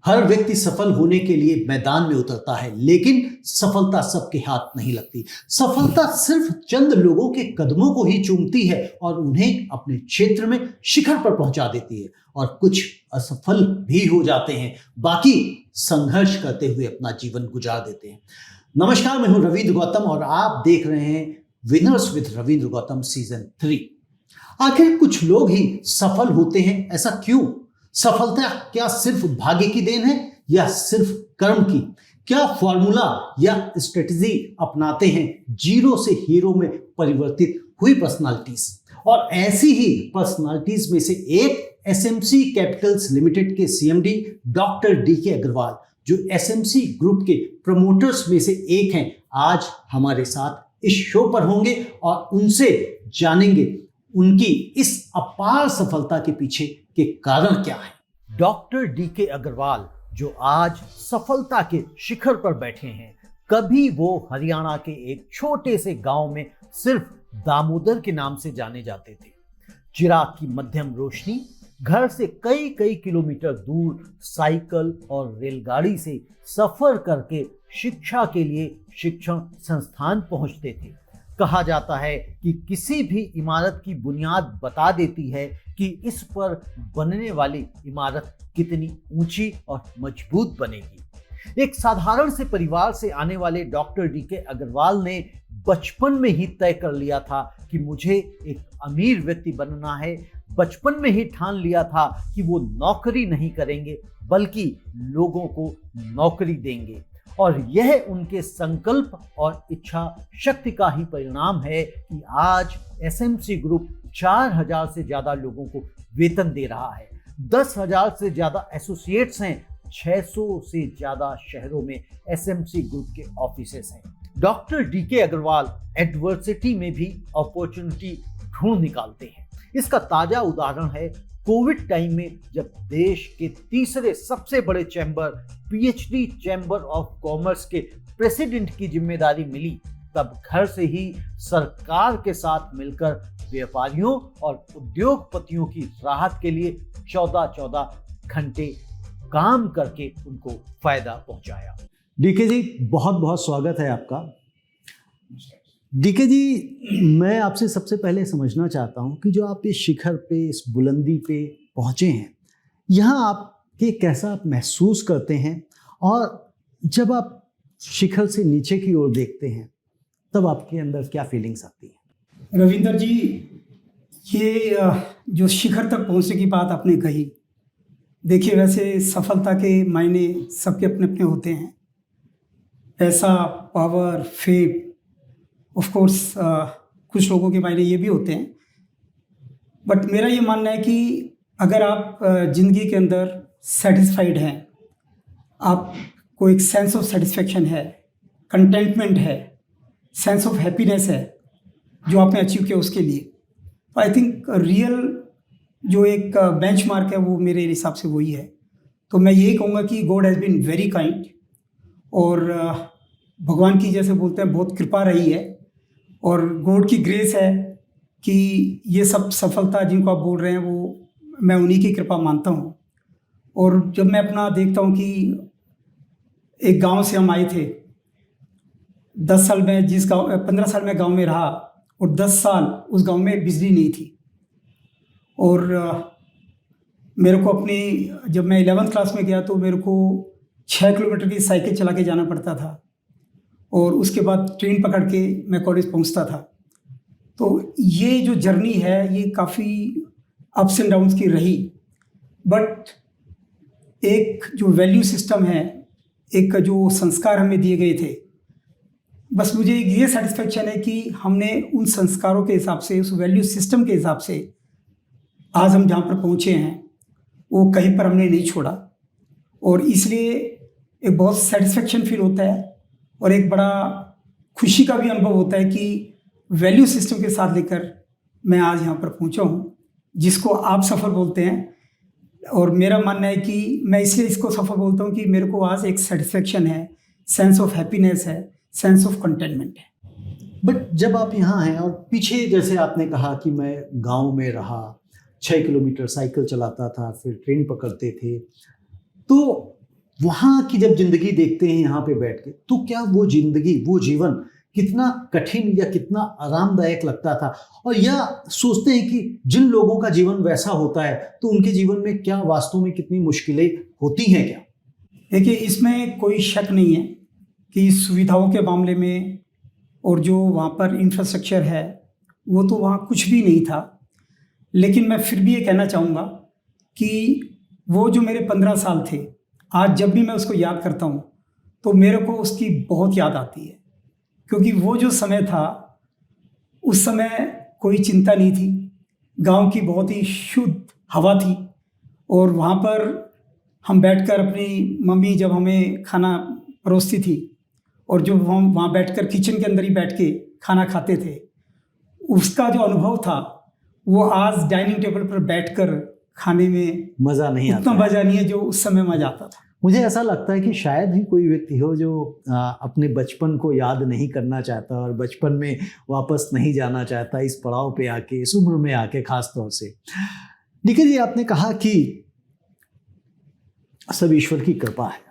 हर व्यक्ति सफल होने के लिए मैदान में उतरता है, लेकिन सफलता सबके हाथ नहीं लगती। सफलता सिर्फ चंद लोगों के कदमों को ही चूमती है और उन्हें अपने क्षेत्र में शिखर पर पहुंचा देती है, और कुछ असफल भी हो जाते हैं, बाकी संघर्ष करते हुए अपना जीवन गुजार देते हैं। नमस्कार, मैं हूं रविंद्र गौतम और आप देख रहे हैं winners with Ravindra Gautam season 3। आखिर कुछ लोग ही सफल होते हैं, ऐसा क्यों? सफलता क्या सिर्फ भाग्य की देन है या सिर्फ कर्म की? क्या फॉर्मूला या स्ट्रेटजी अपनाते हैं जीरो से हीरो में परिवर्तित हुई पर्सनालिटीज? और ऐसी ही पर्सनालिटीज में से एक एसएमसी कैपिटल्स लिमिटेड के सीएमडी डॉक्टर डीके अग्रवाल, जो एसएमसी ग्रुप के प्रमोटर्स में से एक हैं, आज हमारे साथ इस शो पर होंगे और उनसे जानेंगे उनकी इस अपार सफलता के पीछे के कारण क्या है। डॉक्टर डीके अग्रवाल जो आज सफलता के शिखर पर बैठे हैं, कभी वो हरियाणा के एक छोटे से गांव में सिर्फ दामोदर के नाम से जाने जाते थे। चिराग की मध्यम रोशनी, घर से कई कई किलोमीटर दूर साइकिल और रेलगाड़ी से सफर करके शिक्षा के लिए शिक्षण संस्थान पहुंचते थे। कहा जाता है कि किसी भी इमारत की बुनियाद बता देती है कि इस पर बनने वाली इमारत कितनी ऊंची और मजबूत बनेगी। एक साधारण से परिवार से आने वाले डॉक्टर डीके अग्रवाल ने बचपन में ही तय कर लिया था कि मुझे एक अमीर व्यक्ति बनना है। बचपन में ही ठान लिया था कि वो नौकरी नहीं करेंगे बल्कि लोगों को नौकरी देंगे, और यह उनके संकल्प और इच्छा शक्ति का ही परिणाम है कि आज एसएमसी ग्रुप 4000 से ज्यादा लोगों को वेतन दे रहा है। 10,000 से ज्यादा एसोसिएट्स हैं। 600 से ज्यादा शहरों में एसएमसी ग्रुप के ऑफिसेस हैं। डॉक्टर डीके अग्रवाल एडवर्सिटी में भी अपॉर्चुनिटी ढूंढ निकालते हैं। इसका ताजा उदाहरण है कोविड टाइम में, जब देश के तीसरे सबसे बड़े chamber PhD chamber of commerce के प्रेसिडेंट की जिम्मेदारी मिली, तब घर से ही सरकार के साथ मिलकर व्यापारियों और उद्योगपतियों की राहत के लिए 14-14 घंटे काम करके उनको फायदा पहुंचाया। डीके जी, बहुत बहुत स्वागत है आपका। डीके जी, मैं आपसे सबसे पहले समझना चाहता हूं कि जो आप इस शिखर पे, इस बुलंदी पे पहुंचे हैं, यहाँ आपके कैसा आप महसूस करते हैं, और जब आप शिखर से नीचे की ओर देखते हैं तब आपके अंदर क्या फीलिंग्स आती है? रविंदर जी, ये जो शिखर तक पहुंचने की बात आपने कही, देखिए वैसे सफलता के मायने सबके अपने अपने होते हैं। पैसा, पावर, फेम, ऑफ कोर्स कुछ लोगों के मायने ये भी होते हैं। बट मेरा ये मानना है कि अगर आप ज़िंदगी के अंदर सेटिस्फाइड हैं, आपको एक सेंस ऑफ सेटिस्फेक्शन है, कंटेंटमेंट है, सेंस ऑफ हैप्पीनेस है जो आपने अचीव किया उसके लिए, तो आई थिंक रियल जो एक बेंचमार्क है वो मेरे हिसाब से वही है। तो मैं यही कहूँगा कि God has been very kind, और भगवान की, जैसे बोलते हैं, बहुत कृपा रही है, और गॉड की ग्रेस है कि ये सब सफलता जिनको आप बोल रहे हैं वो मैं उन्हीं की कृपा मानता हूँ। और जब मैं अपना देखता हूँ कि एक गांव से हम आए थे, 10 साल में 15 साल में गांव में रहा, और 10 साल उस गांव में बिजली नहीं थी, और मेरे को अपनी, जब मैं 11th क्लास में गया तो मेरे को 6 किलोमीटर की साइकिल चला के जाना पड़ता था, और उसके बाद ट्रेन पकड़ के मैं कॉलेज पहुंचता था। तो ये जो जर्नी है ये काफ़ी अप्स एंड डाउन्स की रही, बट एक जो वैल्यू सिस्टम है, एक जो संस्कार हमें दिए गए थे, बस मुझे ये सेटिस्फेक्शन है कि हमने उन संस्कारों के हिसाब से, उस वैल्यू सिस्टम के हिसाब से आज हम जहाँ पर पहुँचे हैं वो कहीं पर हमने नहीं छोड़ा, और इसलिए एक बहुत सेटिस्फेक्शन फील होता है, और एक बड़ा खुशी का भी अनुभव होता है कि वैल्यू सिस्टम के साथ लेकर मैं आज यहाँ पर पहुँचा हूँ, जिसको आप सफ़र बोलते हैं। और मेरा मानना है कि मैं इसलिए इसको सफ़र बोलता हूँ कि मेरे को आज एक सेटिस्फेक्शन है, सेंस ऑफ हैप्पीनेस है, सेंस ऑफ कंटेनमेंट है। बट जब आप यहाँ हैं, और पीछे जैसे आपने कहा कि मैं गांव में रहा, 6 किलोमीटर साइकिल चलाता था, फिर ट्रेन पकड़ते थे, तो वहाँ की जब जिंदगी देखते हैं यहाँ पे बैठ के, तो क्या वो जिंदगी, वो जीवन कितना कठिन या कितना आरामदायक लगता था, और यह सोचते हैं कि जिन लोगों का जीवन वैसा होता है तो उनके जीवन में क्या वास्तव में कितनी मुश्किलें होती हैं क्या? देखिए, इसमें कोई शक नहीं है कि सुविधाओं के मामले में और जो वहाँ पर इंफ्रास्ट्रक्चर है वो तो वहाँ कुछ भी नहीं था। लेकिन मैं फिर भी ये कहना चाहूँगा कि वो जो मेरे 15 साल थे, आज जब भी मैं उसको याद करता हूँ तो मेरे को उसकी बहुत याद आती है। क्योंकि वो जो समय था, उस समय कोई चिंता नहीं थी, गांव की बहुत ही शुद्ध हवा थी, और वहाँ पर हम बैठकर अपनी मम्मी जब हमें खाना परोसती थी और जो हम वहाँ बैठकर किचन के अंदर ही बैठ के खाना खाते थे, उसका जो अनुभव था वो आज डाइनिंग टेबल पर बैठकर खाने में मज़ा नहीं उतना आता। मज़ा नहीं है जो उस समय मज़ा आता था। मुझे ऐसा लगता है कि शायद ही कोई व्यक्ति हो जो अपने बचपन को याद नहीं करना चाहता और बचपन में वापस नहीं जाना चाहता, इस पड़ाव पे आके, इस उम्र में आके खास तौर से। निखिल जी, आपने कहा कि सब ईश्वर की कृपा है,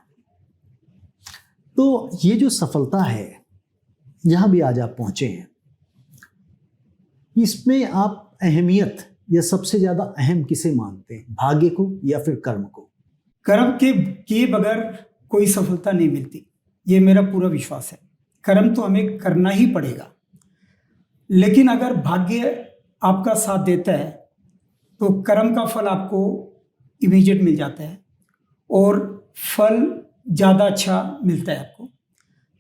तो ये जो सफलता है, जहाँ भी आज आप पहुँचे हैं, इसमें आप अहमियत या सबसे ज़्यादा अहम किसे मानते हैं, भाग्य को या फिर कर्म को? कर्म के किए बगैर कोई सफलता नहीं मिलती, ये मेरा पूरा विश्वास है। कर्म तो हमें करना ही पड़ेगा, लेकिन अगर भाग्य आपका साथ देता है तो कर्म का फल आपको इमीडिएट मिल जाता है और फल ज़्यादा अच्छा मिलता है आपको।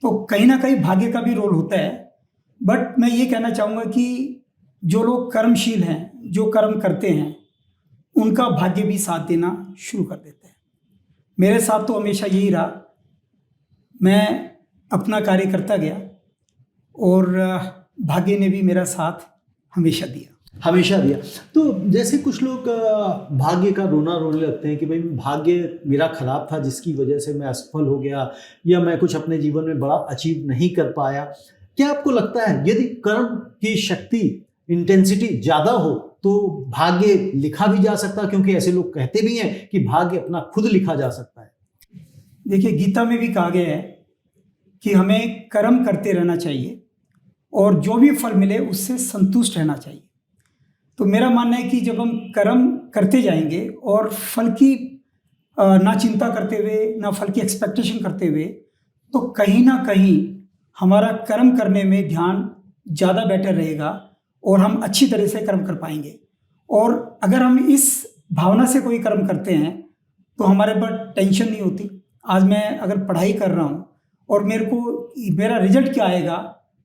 तो कहीं ना कहीं भाग्य का भी रोल होता है, बट मैं ये कहना चाहूँगा कि जो लोग कर्मशील हैं, जो कर्म करते हैं, उनका भाग्य भी साथ देना शुरू कर देता है। मेरे साथ तो हमेशा यही रहा, मैं अपना कार्य करता गया और भाग्य ने भी मेरा साथ हमेशा दिया। हमेशा दिया। तो जैसे कुछ लोग भाग्य का रोना रोने लगते हैं कि भाई भाग्य मेरा खराब था जिसकी वजह से मैं असफल हो गया, या मैं कुछ अपने जीवन में बड़ा अचीव नहीं कर पाया। क्या आपको लगता है यदि कर्म की शक्ति, इंटेंसिटी ज़्यादा हो तो भाग्य लिखा भी जा सकता है? क्योंकि ऐसे लोग कहते भी हैं कि भाग्य अपना खुद लिखा जा सकता है। देखिए, गीता में भी कहा गया है कि हमें कर्म करते रहना चाहिए और जो भी फल मिले उससे संतुष्ट रहना चाहिए। तो मेरा मानना है कि जब हम कर्म करते जाएंगे और फल की ना चिंता करते हुए, ना फल की एक्सपेक्टेशन करते हुए, तो कहीं ना कहीं हमारा कर्म करने में ध्यान ज़्यादा बेटर रहेगा और हम अच्छी तरह से कर्म कर पाएंगे। और अगर हम इस भावना से कोई कर्म करते हैं तो हमारे पर टेंशन नहीं होती। आज मैं अगर पढ़ाई कर रहा हूँ और मेरा रिजल्ट क्या आएगा,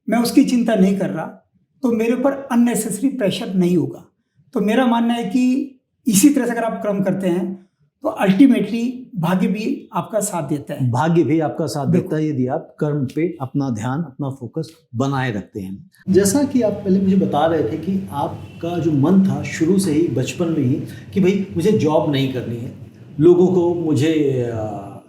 मैं उसकी चिंता नहीं कर रहा, तो मेरे ऊपर अननेसेसरी प्रेशर नहीं होगा। तो मेरा मानना है कि इसी तरह से अगर आप कर्म करते हैं तो अल्टीमेटली भाग्य भी आपका साथ देता है। भाग्य भी आपका साथ देता है यदि आप कर्म पे अपना ध्यान, अपना फोकस बनाए रखते हैं। जैसा कि आप पहले मुझे बता रहे थे कि आपका जो मन था शुरू से ही, बचपन में ही, कि भाई मुझे जॉब नहीं करनी है, लोगों को मुझे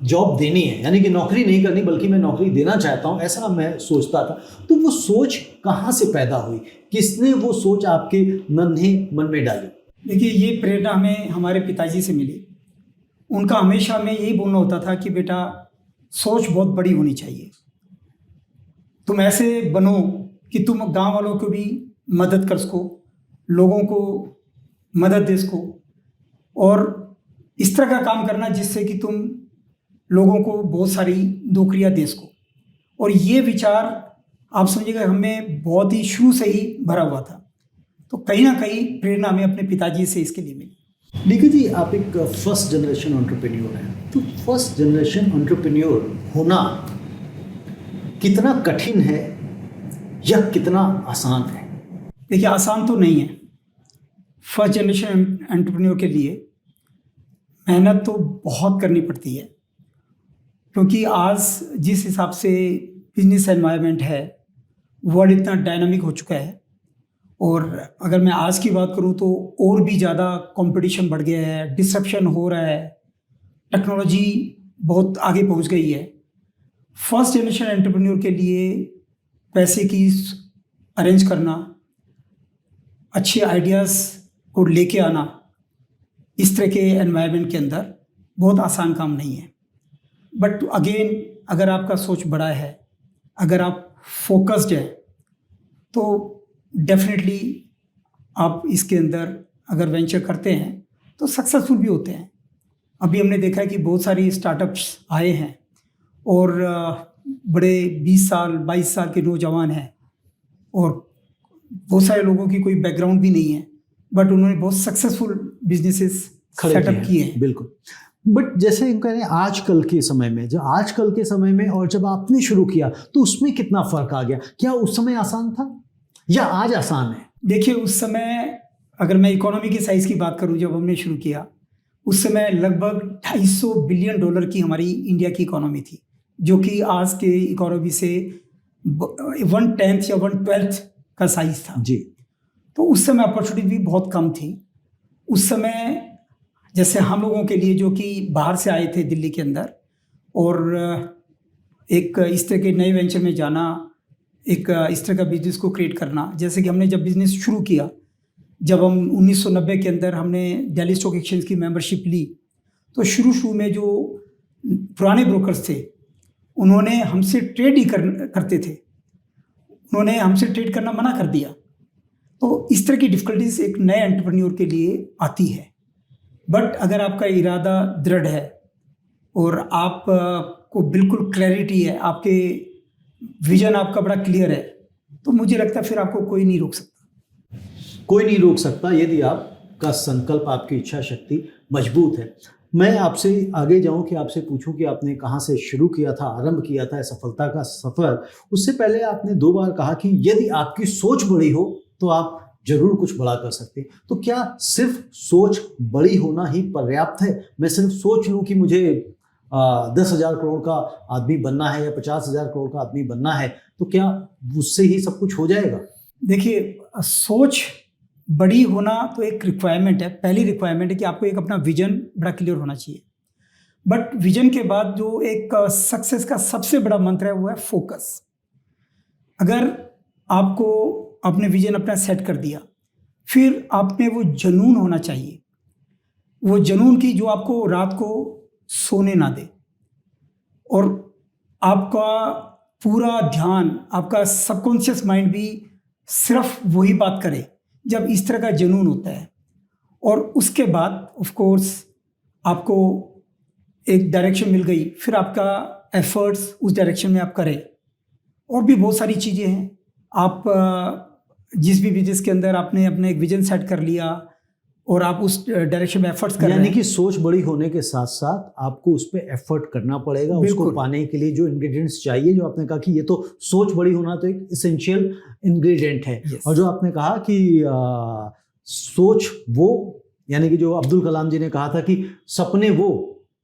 जॉब देनी है, यानी कि नौकरी नहीं करनी बल्कि मैं नौकरी देना चाहता हूँ, ऐसा मैं सोचता था। तो वो सोच कहाँ से पैदा हुई? किसने वो सोच आपके नन्हे मन में डाली? देखिए, ये प्रेरणा हमें हमारे पिताजी से मिली। उनका हमेशा हमें यही बोलना होता था कि बेटा, सोच बहुत बड़ी होनी चाहिए, तुम ऐसे बनो कि तुम गांव वालों को भी मदद कर सको, लोगों को मदद दे सको, और इस तरह का काम करना जिससे कि तुम लोगों को बहुत सारी नौकरियां दे सको। और ये विचार आप समझिएगा हमें बहुत ही शुरू से ही भरा हुआ था। तो कहीं ना कहीं प्रेरणा हमें अपने पिताजी से इसके लिए मिली। निखिल जी, आप एक फर्स्ट जनरेशन एंटरप्रेन्योर हैं, तो फर्स्ट जनरेशन एंटरप्रेन्योर होना कितना कठिन है या कितना आसान है? देखिए, आसान तो नहीं है। फर्स्ट जनरेशन एंटरप्रेन्योर के लिए मेहनत तो बहुत करनी पड़ती है, क्योंकि आज जिस हिसाब से बिजनेस एनवायरनमेंट है, वर्ल्ड इतना डायनामिक हो चुका है, और अगर मैं आज की बात करूं तो और भी ज़्यादा कंपटीशन बढ़ गया है, डिसरप्शन हो रहा है, टेक्नोलॉजी बहुत आगे पहुंच गई है। फर्स्ट जनरेशन एंटरप्रेन्योर के लिए पैसे की अरेंज करना, अच्छे आइडियाज़ को लेके आना, इस तरह के एनवायरनमेंट के अंदर बहुत आसान काम नहीं है। बट अगेन अगर आपका सोच बड़ा है, अगर आप फोकस्ड है, तो डेफिनेटली आप इसके अंदर अगर वेंचर करते हैं तो सक्सेसफुल भी होते हैं। अभी हमने देखा है कि बहुत सारी स्टार्टअप्स आए हैं और बड़े 20 साल 22 साल के नौजवान हैं और बहुत सारे लोगों की कोई बैकग्राउंड भी नहीं है, बट उन्होंने बहुत सक्सेसफुल बिजनेसेस सेटअप किए हैं। बिल्कुल। बट जैसे कह रहे हैं आजकल के समय में, जो आजकल के समय में और जब आपने शुरू किया तो उसमें कितना फर्क आ गया? क्या उस समय आसान था या आज आसान है? देखिए, उस समय अगर मैं इकोनॉमी की साइज़ की बात करूं, जब हमने शुरू किया उस समय लगभग $250 बिलियन की हमारी इंडिया की इकोनॉमी थी, जो कि आज के इकोनॉमी से 1/10 या 1/12 का साइज़ था जी। तो उस समय अपॉर्चुनिटी भी बहुत कम थी। उस समय जैसे हम लोगों के लिए जो कि बाहर से आए थे दिल्ली के अंदर, और एक इस तरह के नए वेंचर में जाना, एक इस तरह का बिजनेस को क्रिएट करना, जैसे कि हमने जब बिज़नेस शुरू किया, जब हम 1990 के अंदर हमने दिल्ली स्टॉक एक्सचेंज की मेंबरशिप ली, तो शुरू में जो पुराने ब्रोकर्स थे उन्होंने हमसे ट्रेड ही करते थे, उन्होंने हमसे ट्रेड करना मना कर दिया। तो इस तरह की डिफ़िकल्टीज एक नए एंटरप्रेन्योर के लिए आती है। बट अगर आपका इरादा दृढ़ है और आप को बिल्कुल क्लैरिटी है, आपके विजन आपका बड़ा क्लियर है, तो मुझे लगता है फिर आपको कोई नहीं रोक सकता। कोई नहीं रोक सकता यदि आपका संकल्प, आपकी इच्छा शक्ति मजबूत है। मैं आपसे आगे जाऊं कि आपसे पूछूं कि आपने कहां से शुरू किया था, आरंभ किया था सफलता का सफर। उससे पहले आपने 2 बार कहा कि यदि आपकी सोच बड़ी हो तो आप जरूर कुछ बड़ा कर सकते हैं। तो क्या सिर्फ सोच बड़ी होना ही पर्याप्त है? मैं सिर्फ सोच लूं कि मुझे 10,000 करोड़ का आदमी बनना है या 50,000 करोड़ का आदमी बनना है, तो क्या उससे ही सब कुछ हो जाएगा? देखिए, सोच बड़ी होना तो एक रिक्वायरमेंट है, पहली रिक्वायरमेंट है कि आपको एक अपना विजन बड़ा क्लियर होना चाहिए। बट विजन के बाद जो एक सक्सेस का सबसे बड़ा मंत्र है वो है फोकस। अगर आपको अपने विजन अपना सेट कर दिया, फिर आप में वो जुनून होना चाहिए, वो जुनून की जो आपको रात को सोने ना दे और आपका पूरा ध्यान, आपका सबकॉन्शियस माइंड भी सिर्फ वही बात करे जब इस तरह का जुनून होता है। और उसके बाद ऑफ कोर्स आपको एक डायरेक्शन मिल गई, फिर आपका एफर्ट्स उस डायरेक्शन में आप करें। और भी बहुत सारी चीज़ें हैं, आप जिस भी बिजनेस के अंदर आपने अपने एक विजन सेट कर लिया और आप उस डायरेक्शन में एफर्ट्स कर रहे हैं, यानी कि सोच बड़ी होने के साथ साथ आपको उस पर एफर्ट करना पड़ेगा। उसको पाने के लिए जो इंग्रेडिएंट्स चाहिए, जो आपने कहा कि ये तो सोच बड़ी होना तो एक इसेंशियल इंग्रेडिएंट है। और जो आपने कहा कि सोच वो, यानी कि जो अब्दुल कलाम जी ने कहा था कि सपने वो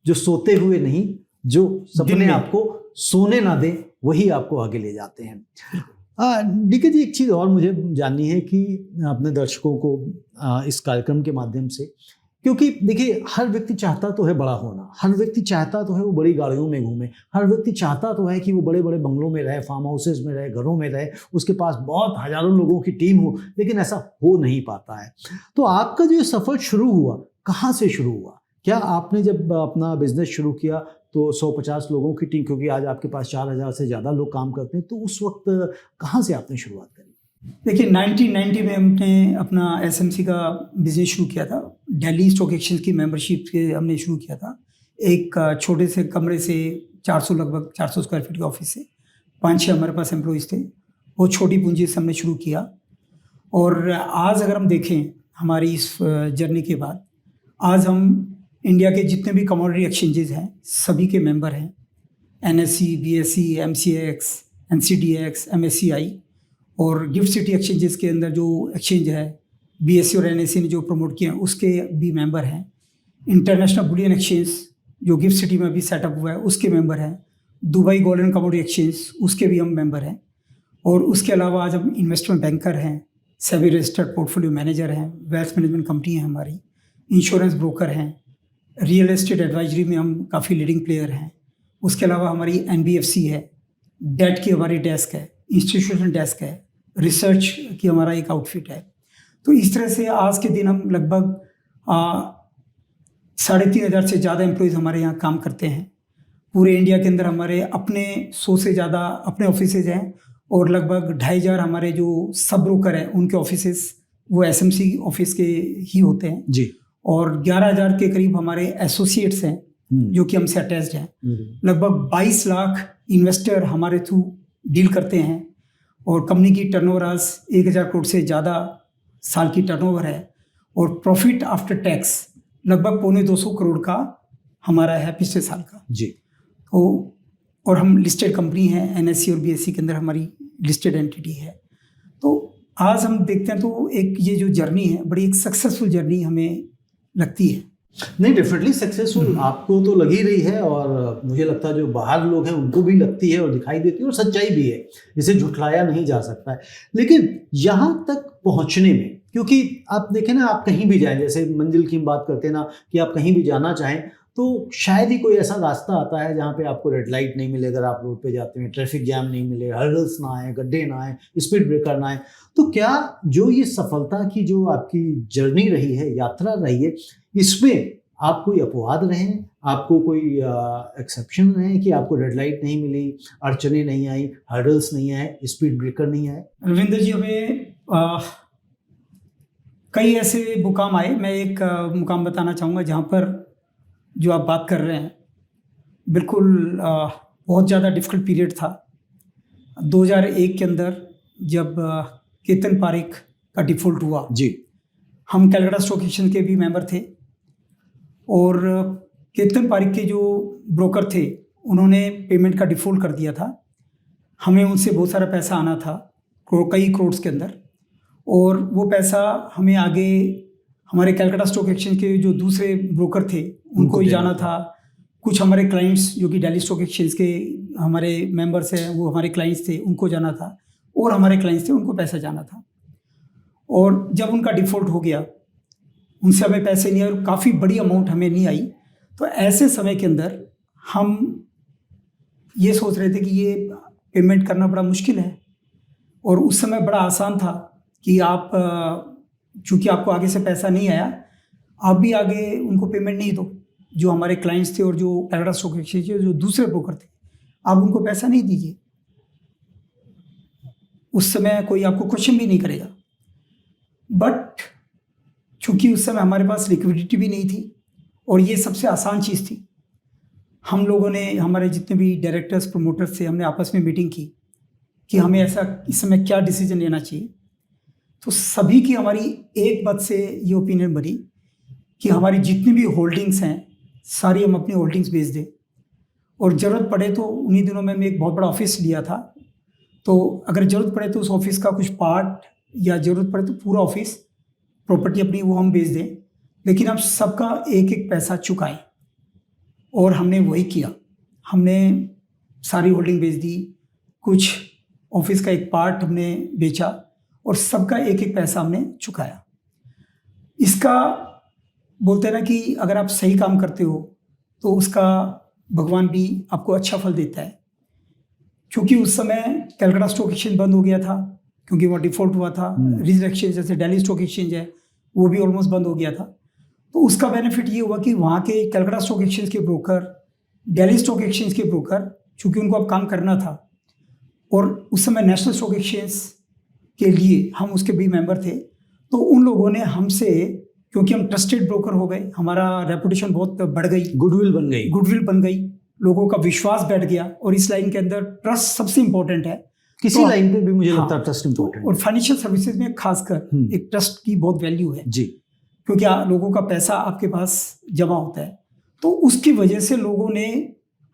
जो सोते हुए नहीं, जो सपने आपको सोने ना दे, वही आपको आगे ले जाते हैं। डीके जी, एक चीज़ और मुझे जाननी है कि अपने दर्शकों को इस कार्यक्रम के माध्यम से, क्योंकि देखिए हर व्यक्ति चाहता तो है बड़ा होना, हर व्यक्ति चाहता तो है वो बड़ी गाड़ियों में घूमे, हर व्यक्ति चाहता तो है कि वो बड़े बड़े बंगलों में रहे, फार्म हाउसेज में रहे, घरों में रहे, उसके पास बहुत हजारों लोगों की टीम हो, लेकिन ऐसा हो नहीं पाता है। तो आपका जो सफ़र शुरू हुआ, कहाँ से शुरू हुआ? क्या आपने जब अपना बिजनेस शुरू किया तो 150 लोगों की टीम, क्योंकि आज आपके पास 4,000 से ज़्यादा लोग काम करते हैं, तो उस वक्त कहाँ से आपने शुरुआत करी? देखिए, 1990 में हमने अपना एसएमसी का बिजनेस शुरू किया था। दिल्ली स्टॉक एक्सचेंज की मेंबरशिप से हमने शुरू किया था। एक छोटे से कमरे से लगभग 400 स्क्वायर फीट के ऑफिस से 5-6 हमारे पास एम्प्लॉइज़ थे। वो छोटी पूंजी से हमने शुरू किया। और आज अगर हम देखें हमारी इस जर्नी के बाद, आज हम इंडिया के जितने भी कमोडिटी एक्सचेंजेस हैं सभी के मेंबर हैं। NSE, BSE, MCX, NCDX, MSCI और गिफ्ट सिटी एक्सचेंजेस के अंदर जो एक्सचेंज है BSE और NSE ने जो प्रमोट किए हैं उसके भी मेंबर हैं। इंटरनेशनल बुलियन एक्सचेंज जो गिफ्ट सिटी में भी सेटअप हुआ है उसके मेंबर हैं। Dubai gold and commodity exchange उसके भी हम मेंबर हैं। और उसके अलावा आज हम इन्वेस्टमेंट बैंकर हैं, सेबी रजिस्टर्ड पोर्टफोलियो मैनेजर हैं, वेल्थ मैनेजमेंट कंपनी है हमारी, इंश्योरेंस ब्रोकर हैं, रियल एस्टेट एडवाइजरी में हम काफ़ी लीडिंग प्लेयर हैं। उसके अलावा हमारी NBFC है, डेट की हमारी डेस्क है, इंस्टीट्यूशनल डेस्क है, रिसर्च की हमारा एक आउटफिट है। तो इस तरह से आज के दिन हम लगभग 3,500 से ज़्यादा एम्प्लॉइज़ हमारे यहाँ काम करते हैं। पूरे इंडिया के अंदर हमारे अपने 100 से ज़्यादा अपने ऑफिसेज हैं और लगभग 2500 हमारे जो सब ब्रोकर हैं उनके ऑफिसेज वो एसएमसी ऑफिस के ही होते हैं जी। और 11,000 के करीब हमारे एसोसिएट्स हैं जो कि हमसे अटैच्ड हैं। लगभग 22 लाख इन्वेस्टर हमारे थ्रू डील करते हैं और कंपनी की टर्नओवर आज 1000 करोड़ से ज़्यादा साल की टर्नओवर है और प्रॉफिट आफ्टर टैक्स लगभग 225 करोड़ का हमारा है पिछले साल का जी। तो और हम लिस्टेड कंपनी है, एनएससी और बीएससी के अंदर हमारी लिस्टेड एंटिटी है। तो आज हम देखते हैं तो एक ये जो जर्नी है बड़ी एक सक्सेसफुल जर्नी हमें लगती है। नहीं, डेफिनेटली सक्सेसफुल आपको तो लगी रही है और मुझे लगता है जो बाहर लोग हैं उनको भी लगती है और दिखाई देती है और सच्चाई भी है, इसे झुठलाया नहीं जा सकता है। लेकिन यहाँ तक पहुँचने में, क्योंकि आप देखें ना, आप कहीं भी जाएं, जैसे मंजिल की बात करते हैं ना कि आप कहीं भी जाना चाहें तो शायद ही कोई ऐसा रास्ता आता है जहाँ पे आपको रेड लाइट नहीं मिले अगर आप रोड पे जाते हैं, ट्रैफिक जैम नहीं मिले, हर्डल्स ना आए, गड्ढे ना आए, स्पीड ब्रेकर ना आए। तो क्या जो ये सफलता की जो आपकी जर्नी रही है, यात्रा रही है, इसमें आप कोई अपवाद रहे हैं, आपको कोई एक्सेप्शन रहे कि आपको रेड लाइट नहीं मिली, अड़चने नहीं आई, हर्डल्स नहीं आए, स्पीड ब्रेकर नहीं आए? रविंद्र जी, हमें कई ऐसे मुकाम आए। मैं एक मुकाम बताना चाहूँगा जहाँ पर जो आप बात कर रहे हैं बिल्कुल बहुत ज़्यादा डिफ़िकल्ट पीरियड था। 2001 के अंदर जब केतन पारेख का डिफ़ॉल्ट हुआ जी, हम कलकत्ता स्टॉक एक्सचेंज के भी मेंबर थे और केतन पारेख के जो ब्रोकर थे उन्होंने पेमेंट का डिफ़ॉल्ट कर दिया था। हमें उनसे बहुत सारा पैसा आना था, कई करोड़ के अंदर, और वो पैसा हमें आगे हमारे कलकत्ता स्टॉक एक्सचेंज के जो दूसरे ब्रोकर थे उनको ही जाना था। कुछ हमारे क्लाइंट्स जो कि दिल्ली स्टॉक एक्सचेंज के हमारे मेंबर्स हैं वो हमारे क्लाइंट्स थे, उनको जाना था, और हमारे क्लाइंट्स थे उनको पैसा जाना था। और जब उनका डिफ़ॉल्ट हो गया, उनसे हमें पैसे नहीं आए और काफ़ी बड़ी अमाउंट हमें नहीं आई, तो ऐसे समय के अंदर हम ये सोच रहे थे कि ये पेमेंट करना बड़ा मुश्किल है। और उस समय बड़ा आसान था कि आप चूँकि आपको आगे से पैसा नहीं आया, आप भी आगे उनको पेमेंट नहीं दो। जो हमारे क्लाइंट्स थे और जो कलकत्ता स्टॉक एक्सचेंज के जो दूसरे ब्रोकर थे, आप उनको पैसा नहीं दीजिए। उस समय कोई आपको क्वेश्चन भी नहीं करेगा। बट चूँकि उस समय हमारे पास लिक्विडिटी भी नहीं थी और ये सबसे आसान चीज़ थी, हम लोगों ने, हमारे जितने भी डायरेक्टर्स प्रोमोटर्स थे, हमने आपस में मीटिंग की कि हमें ऐसा इस समय क्या डिसीजन लेना चाहिए। तो सभी की हमारी एक बात से ये ओपिनियन बनी कि हमारी जितनी भी होल्डिंग्स हैं सारी हम अपनी होल्डिंग्स बेच दें, और ज़रूरत पड़े तो उन्हीं दिनों में एक बहुत बड़ा ऑफिस लिया था, तो अगर ज़रूरत पड़े तो उस ऑफिस का कुछ पार्ट या ज़रूरत पड़े तो पूरा ऑफिस प्रॉपर्टी अपनी वो हम बेच दें, लेकिन हम सबका एक एक पैसा चुकाएं। और हमने वही किया। हमने सारी होल्डिंग बेच दी, कुछ ऑफिस का एक पार्ट हमने बेचा और सबका एक एक पैसा हमने चुकाया। इसका बोलते हैं ना कि अगर आप सही काम करते हो तो उसका भगवान भी आपको अच्छा फल देता है। क्योंकि उस समय कलकत्ता स्टॉक एक्सचेंज बंद हो गया था, क्योंकि वहाँ डिफ़ॉल्ट हुआ था। रीजनल एक्सचेंज जैसे दिल्ली स्टॉक एक्सचेंज है वो भी ऑलमोस्ट बंद हो गया था। तो उसका बेनिफिट ये हुआ कि वहाँ के कलकत्ता स्टॉक एक्सचेंज के ब्रोकर, दिल्ली स्टॉक एक्सचेंज के ब्रोकर, चूँकि उनको अब काम करना था, और उस समय नेशनल स्टॉक एक्सचेंज के लिए हम उसके भी मेंबर थे, तो उन लोगों ने हमसे, क्योंकि हम ट्रस्टेड ब्रोकर हो गए, हमारा रेपुटेशन बहुत बढ़ गई, गुडविल बन गई, लोगों का विश्वास बैठ गया। और इस लाइन के अंदर ट्रस्ट सबसे इम्पोर्टेंट है, किसी लाइन पे भी मुझे लगता है ट्रस्ट इम्पोर्टेंट, और फाइनेंशियल सर्विसेज में खासकर एक ट्रस्ट की बहुत वैल्यू है जी, क्योंकि लोगों का पैसा आपके पास जमा होता है। तो उसकी वजह से लोगों ने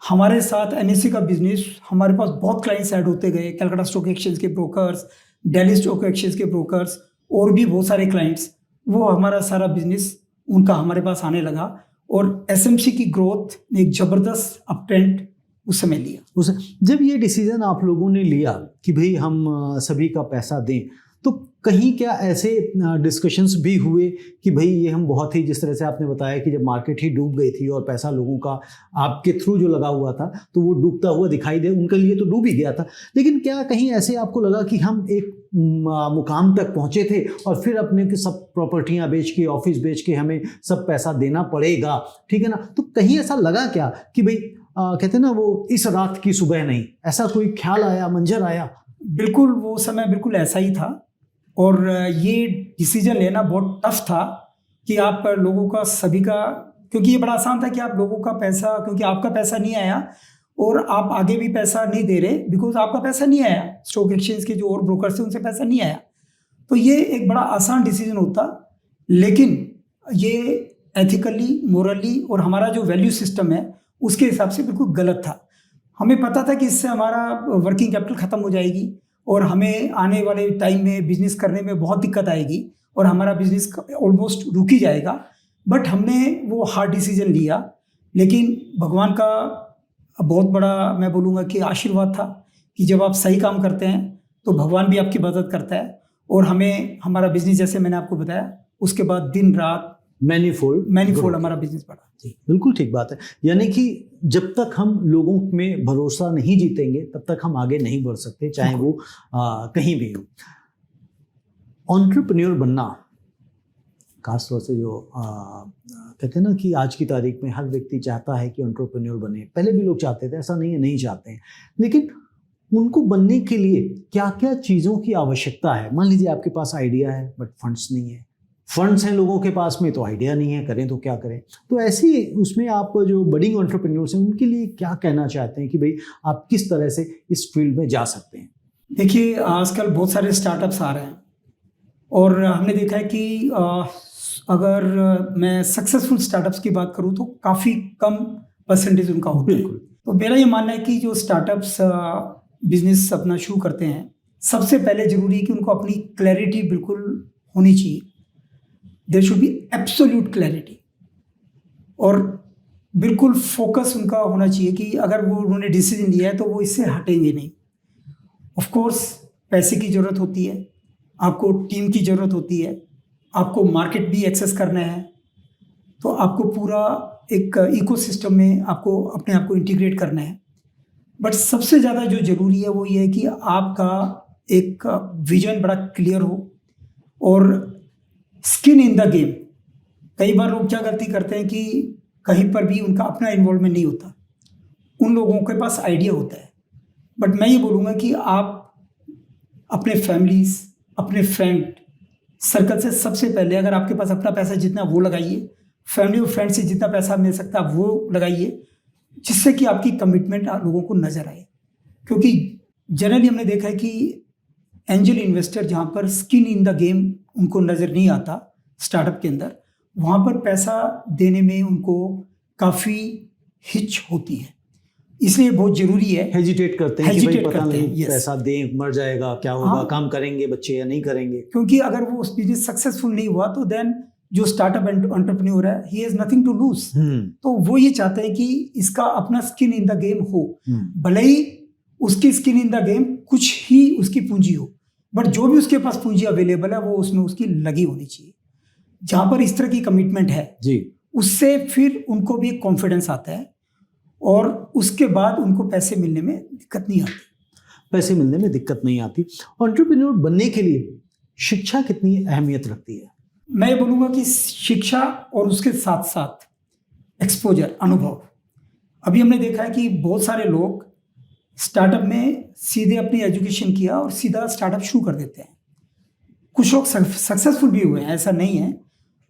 हमारे साथ एनएससी का बिजनेस, हमारे पास बहुत क्लाइंट्स ऐड होते गए, कलकत्ता स्टॉक एक्सचेंज के ब्रोकर्स, दिल्ली स्टॉक एक्सचेंज के ब्रोकर्स, और भी बहुत सारे क्लाइंट्स, वो हमारा सारा बिजनेस उनका हमारे पास आने लगा। और एसएमसी की ग्रोथ ने एक ज़बरदस्त अप ट्रेंड उस समय लिया। जब ये डिसीजन आप लोगों ने लिया कि भाई हम सभी का पैसा दें, तो कहीं क्या ऐसे डिस्कशंस भी हुए कि भाई ये हम बहुत ही, जिस तरह से आपने बताया कि जब मार्केट ही डूब गई थी और पैसा लोगों का आपके थ्रू जो लगा हुआ था तो वो डूबता हुआ दिखाई दे, उनके लिए तो डूब ही गया था, लेकिन क्या कहीं ऐसे आपको लगा कि हम एक मुकाम तक पहुंचे थे और फिर अपने सब प्रॉपर्टियां बेच के, ऑफिस बेच के हमें सब पैसा देना पड़ेगा, ठीक है ना? तो कहीं ऐसा लगा क्या कि भाई कहते हैं ना वो इस रात की सुबह नहीं, ऐसा कोई ख्याल आया, मंजर आया? बिल्कुल वो समय बिल्कुल ऐसा ही था। और ये डिसीजन लेना बहुत टफ था कि आप लोगों का सभी का, क्योंकि ये बड़ा आसान था कि आप लोगों का पैसा, क्योंकि आपका पैसा नहीं आया और आप आगे भी पैसा नहीं दे रहे बिकॉज आपका पैसा नहीं आया, स्टॉक एक्सचेंज के जो और ब्रोकर थे उनसे पैसा नहीं आया, तो ये एक बड़ा आसान डिसीजन होता। लेकिन ये एथिकली, मोरली और हमारा जो वैल्यू सिस्टम है उसके हिसाब से बिल्कुल गलत था। हमें पता था कि इससे हमारा वर्किंग कैपिटल ख़त्म हो जाएगी और हमें आने वाले टाइम में बिजनेस करने में बहुत दिक्कत आएगी और हमारा बिजनेस ऑलमोस्ट रुक ही जाएगा। बट हमने वो हार्ड डिसीजन लिया, लेकिन भगवान का बहुत बड़ा मैं बोलूँगा कि आशीर्वाद था कि जब आप सही काम करते हैं तो भगवान भी आपकी मदद करता है। और हमें हमारा बिजनेस, जैसे मैंने आपको बताया, उसके बाद दिन रात मैनीफोल्ड हमारा बिजनेस बढ़ा। जी, बिल्कुल ठीक बात है। यानी कि जब तक हम लोगों में भरोसा नहीं जीतेंगे तब तक हम आगे नहीं बढ़ सकते, चाहे वो कहीं भी हो। एंटरप्रेन्योर बनना, खासतौर से जो कहते हैं ना कि आज की तारीख में हर व्यक्ति चाहता है कि एंटरप्रेन्योर बने। पहले भी लोग चाहते थे, ऐसा नहीं है नहीं चाहते हैं, लेकिन उनको बनने के लिए क्या क्या चीज़ों की आवश्यकता है? मान लीजिए आपके पास आइडिया है बट फंड्स नहीं है, फंड्स हैं लोगों के पास में तो आइडिया नहीं है, करें तो क्या करें? तो ऐसी उसमें आप जो बडिंग एंटरप्रेन्योर्स हैं उनके लिए क्या कहना चाहते हैं कि भाई आप किस तरह से इस फील्ड में जा सकते हैं? देखिए, आजकल बहुत सारे स्टार्टअप्स आ रहे हैं और हमने देखा है कि अगर मैं सक्सेसफुल स्टार्टअप्स की बात करूं तो काफ़ी कम परसेंटेज उनका होता है। तो मेरा ये मानना है कि जो स्टार्टअप्स बिजनेस अपना शुरू करते हैं, सबसे पहले जरूरी है कि उनको अपनी क्लैरिटी बिल्कुल होनी चाहिए। There should be absolute clarity और बिल्कुल फोकस उनका होना चाहिए कि अगर वो उन्होंने डिसीजन लिया है तो वो इससे हटेंगे नहीं। ऑफ कोर्स पैसे की ज़रूरत होती है, आपको टीम की ज़रूरत होती है, आपको मार्केट भी एक्सेस करना है, तो आपको पूरा एक इकोसिस्टम में आपको अपने आप को इंटीग्रेट करना है। बट सबसे ज़्यादा जो ज़रूरी है वो ये है कि आपका एक विजन बड़ा क्लियर हो और स्किन इन द गेम। कई बार लोग क्या गलती करते हैं कि कहीं पर भी उनका अपना इन्वॉल्वमेंट नहीं होता, उन लोगों के पास आइडिया होता है। बट मैं ये बोलूँगा कि आप अपने फैमिलीज, अपने फ्रेंड सर्कल से सबसे पहले, अगर आपके पास अपना पैसा जितना वो लगाइए, फैमिली और फ्रेंड से जितना पैसा मिल सकता है वो लगाइए, जिससे कि आपकी कमिटमेंट लोगों को नज़र आए। क्योंकि जनरली हमने देखा है कि एंजल इन्वेस्टर जहाँ पर स्किन इन द गेम उनको नज़र नहीं आता स्टार्टअप के अंदर, वहाँ पर पैसा देने में उनको काफ़ी हिच होती है। इसलिए बहुत जरूरी है, हेजिटेट करते हैं कि भाई पता नहीं yes. पैसा दें, मर जाएगा, क्या होगा, हाँ, काम करेंगे बच्चे या नहीं करेंगे। क्योंकि अगर वो उस बिजनेस सक्सेसफुल नहीं हुआ तो देन जो स्टार्टअप एंटरप्रेन्योर है, he has nothing to lose. तो वो ये चाहते हैं कि इसका अपना स्किन इन द गेम हो, भले ही उसकी स्किन इन द गेम कुछ ही उसकी पूंजी हो, बट जो भी उसके पास पूंजी अवेलेबल है वो उसमें उसकी लगी होनी चाहिए। जहाँ पर इस तरह की कमिटमेंट है जी, उससे फिर उनको भी एक कॉन्फिडेंस आता है और उसके बाद उनको पैसे मिलने में दिक्कत नहीं आती। पैसे मिलने में दिक्कत नहीं आती। एंटरप्रेन्योर बनने के लिए शिक्षा कितनी अहमियत रखती है? मैं ये बोलूँगा कि शिक्षा और उसके साथ साथ एक्सपोजर, अनुभव। अभी हमने देखा है कि बहुत सारे लोग स्टार्टअप में सीधे अपनी एजुकेशन किया और सीधा स्टार्टअप शुरू कर देते हैं। कुछ लोग सक्सेसफुल भी हुए हैं, ऐसा नहीं है,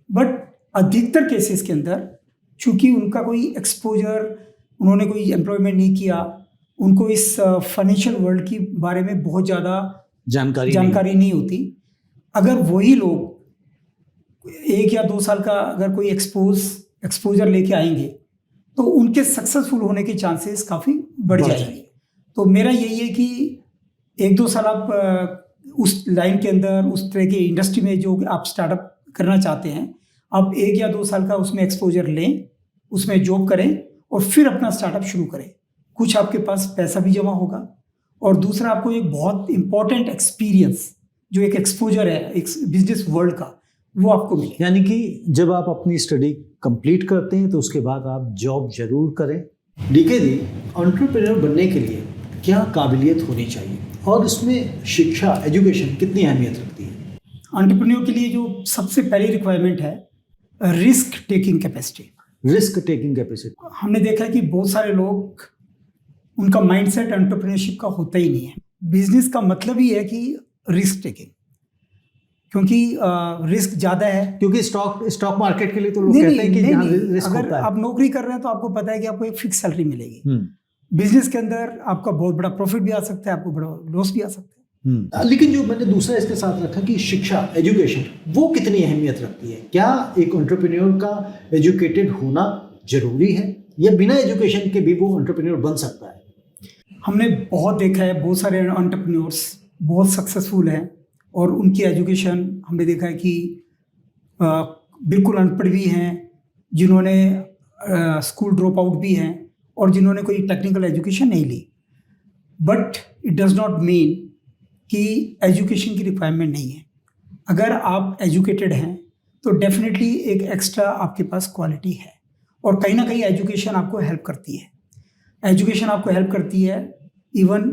बट अधिकतर केसेस के अंदर चूंकि उनका कोई एक्सपोजर, उन्होंने कोई एम्प्लॉयमेंट नहीं किया, उनको इस फाइनेंशियल वर्ल्ड के बारे में बहुत ज़्यादा जानकारी नहीं होती। अगर वही लोग 1 या 2 साल का अगर कोई एक्सपोजर लेके आएंगे तो उनके सक्सेसफुल होने के चांसेस काफ़ी बढ़ जाएंगे। तो मेरा यही है कि 1-2 साल आप उस लाइन के अंदर, उस तरह के इंडस्ट्री में जो आप स्टार्टअप करना चाहते हैं, आप 1 या 2 साल का उसमें एक्सपोजर लें, उसमें जॉब करें और फिर अपना स्टार्टअप शुरू करें। कुछ आपके पास पैसा भी जमा होगा और दूसरा आपको एक बहुत इंपॉर्टेंट एक्सपीरियंस, जो एक एक्सपोजर है एक बिजनेस वर्ल्ड का, वो आपको मिले। यानी कि जब आप अपनी स्टडी कंप्लीट करते हैं तो उसके बाद आप जॉब जरूर करें। डीके जी, एंटरप्रेन्योर बनने के लिए क्या काबिलियत होनी चाहिए और उसमें शिक्षा, एजुकेशन कितनी अहमियत रखती है? एंटरप्रेन्योर के लिए जो सबसे पहली रिक्वायरमेंट है, risk taking capacity. Risk taking capacity? हमने देखा है कि बहुत सारे लोग, उनका माइंडसेट एंटरप्रेन्योरशिप का होता ही नहीं है। बिजनेस का मतलब ही है कि रिस्क टेकिंग, क्योंकि रिस्क ज़्यादा है। क्योंकि स्टॉक मार्केट के लिए तो लोग कहते हैं कि यहाँ रिस्क अगर होता है। आप नौकरी कर रहे हैं तो आपको पता है कि आपको एक फिक्स सैलरी मिलेगी। बिजनेस के अंदर आपका बहुत बड़ा प्रॉफिट भी आ सकता है, आपको बड़ा लॉस भी आ सकता है। लेकिन जो मैंने दूसरा इसके साथ रखा कि शिक्षा, एजुकेशन, वो कितनी अहमियत रखती है? क्या एक एंटरप्रेन्योर का एजुकेटेड होना जरूरी है, या बिना एजुकेशन के भी वो एंटरप्रेन्योर बन सकता है? हमने बहुत देखा है, बहुत सारे एंटरप्रेन्योर्स बहुत सक्सेसफुल हैं और उनकी एजुकेशन हमने देखा है कि बिल्कुल अनपढ़ भी हैं, जिन्होंने स्कूल ड्रॉप आउट भी हैं और जिन्होंने कोई टेक्निकल एजुकेशन नहीं ली। But it does not mean कि एजुकेशन की रिक्वायरमेंट नहीं है। अगर आप एजुकेटेड हैं तो डेफिनेटली एक एक्स्ट्रा आपके पास क्वालिटी है, और कहीं ना कहीं एजुकेशन आपको हेल्प करती है। एजुकेशन आपको हेल्प करती है इवन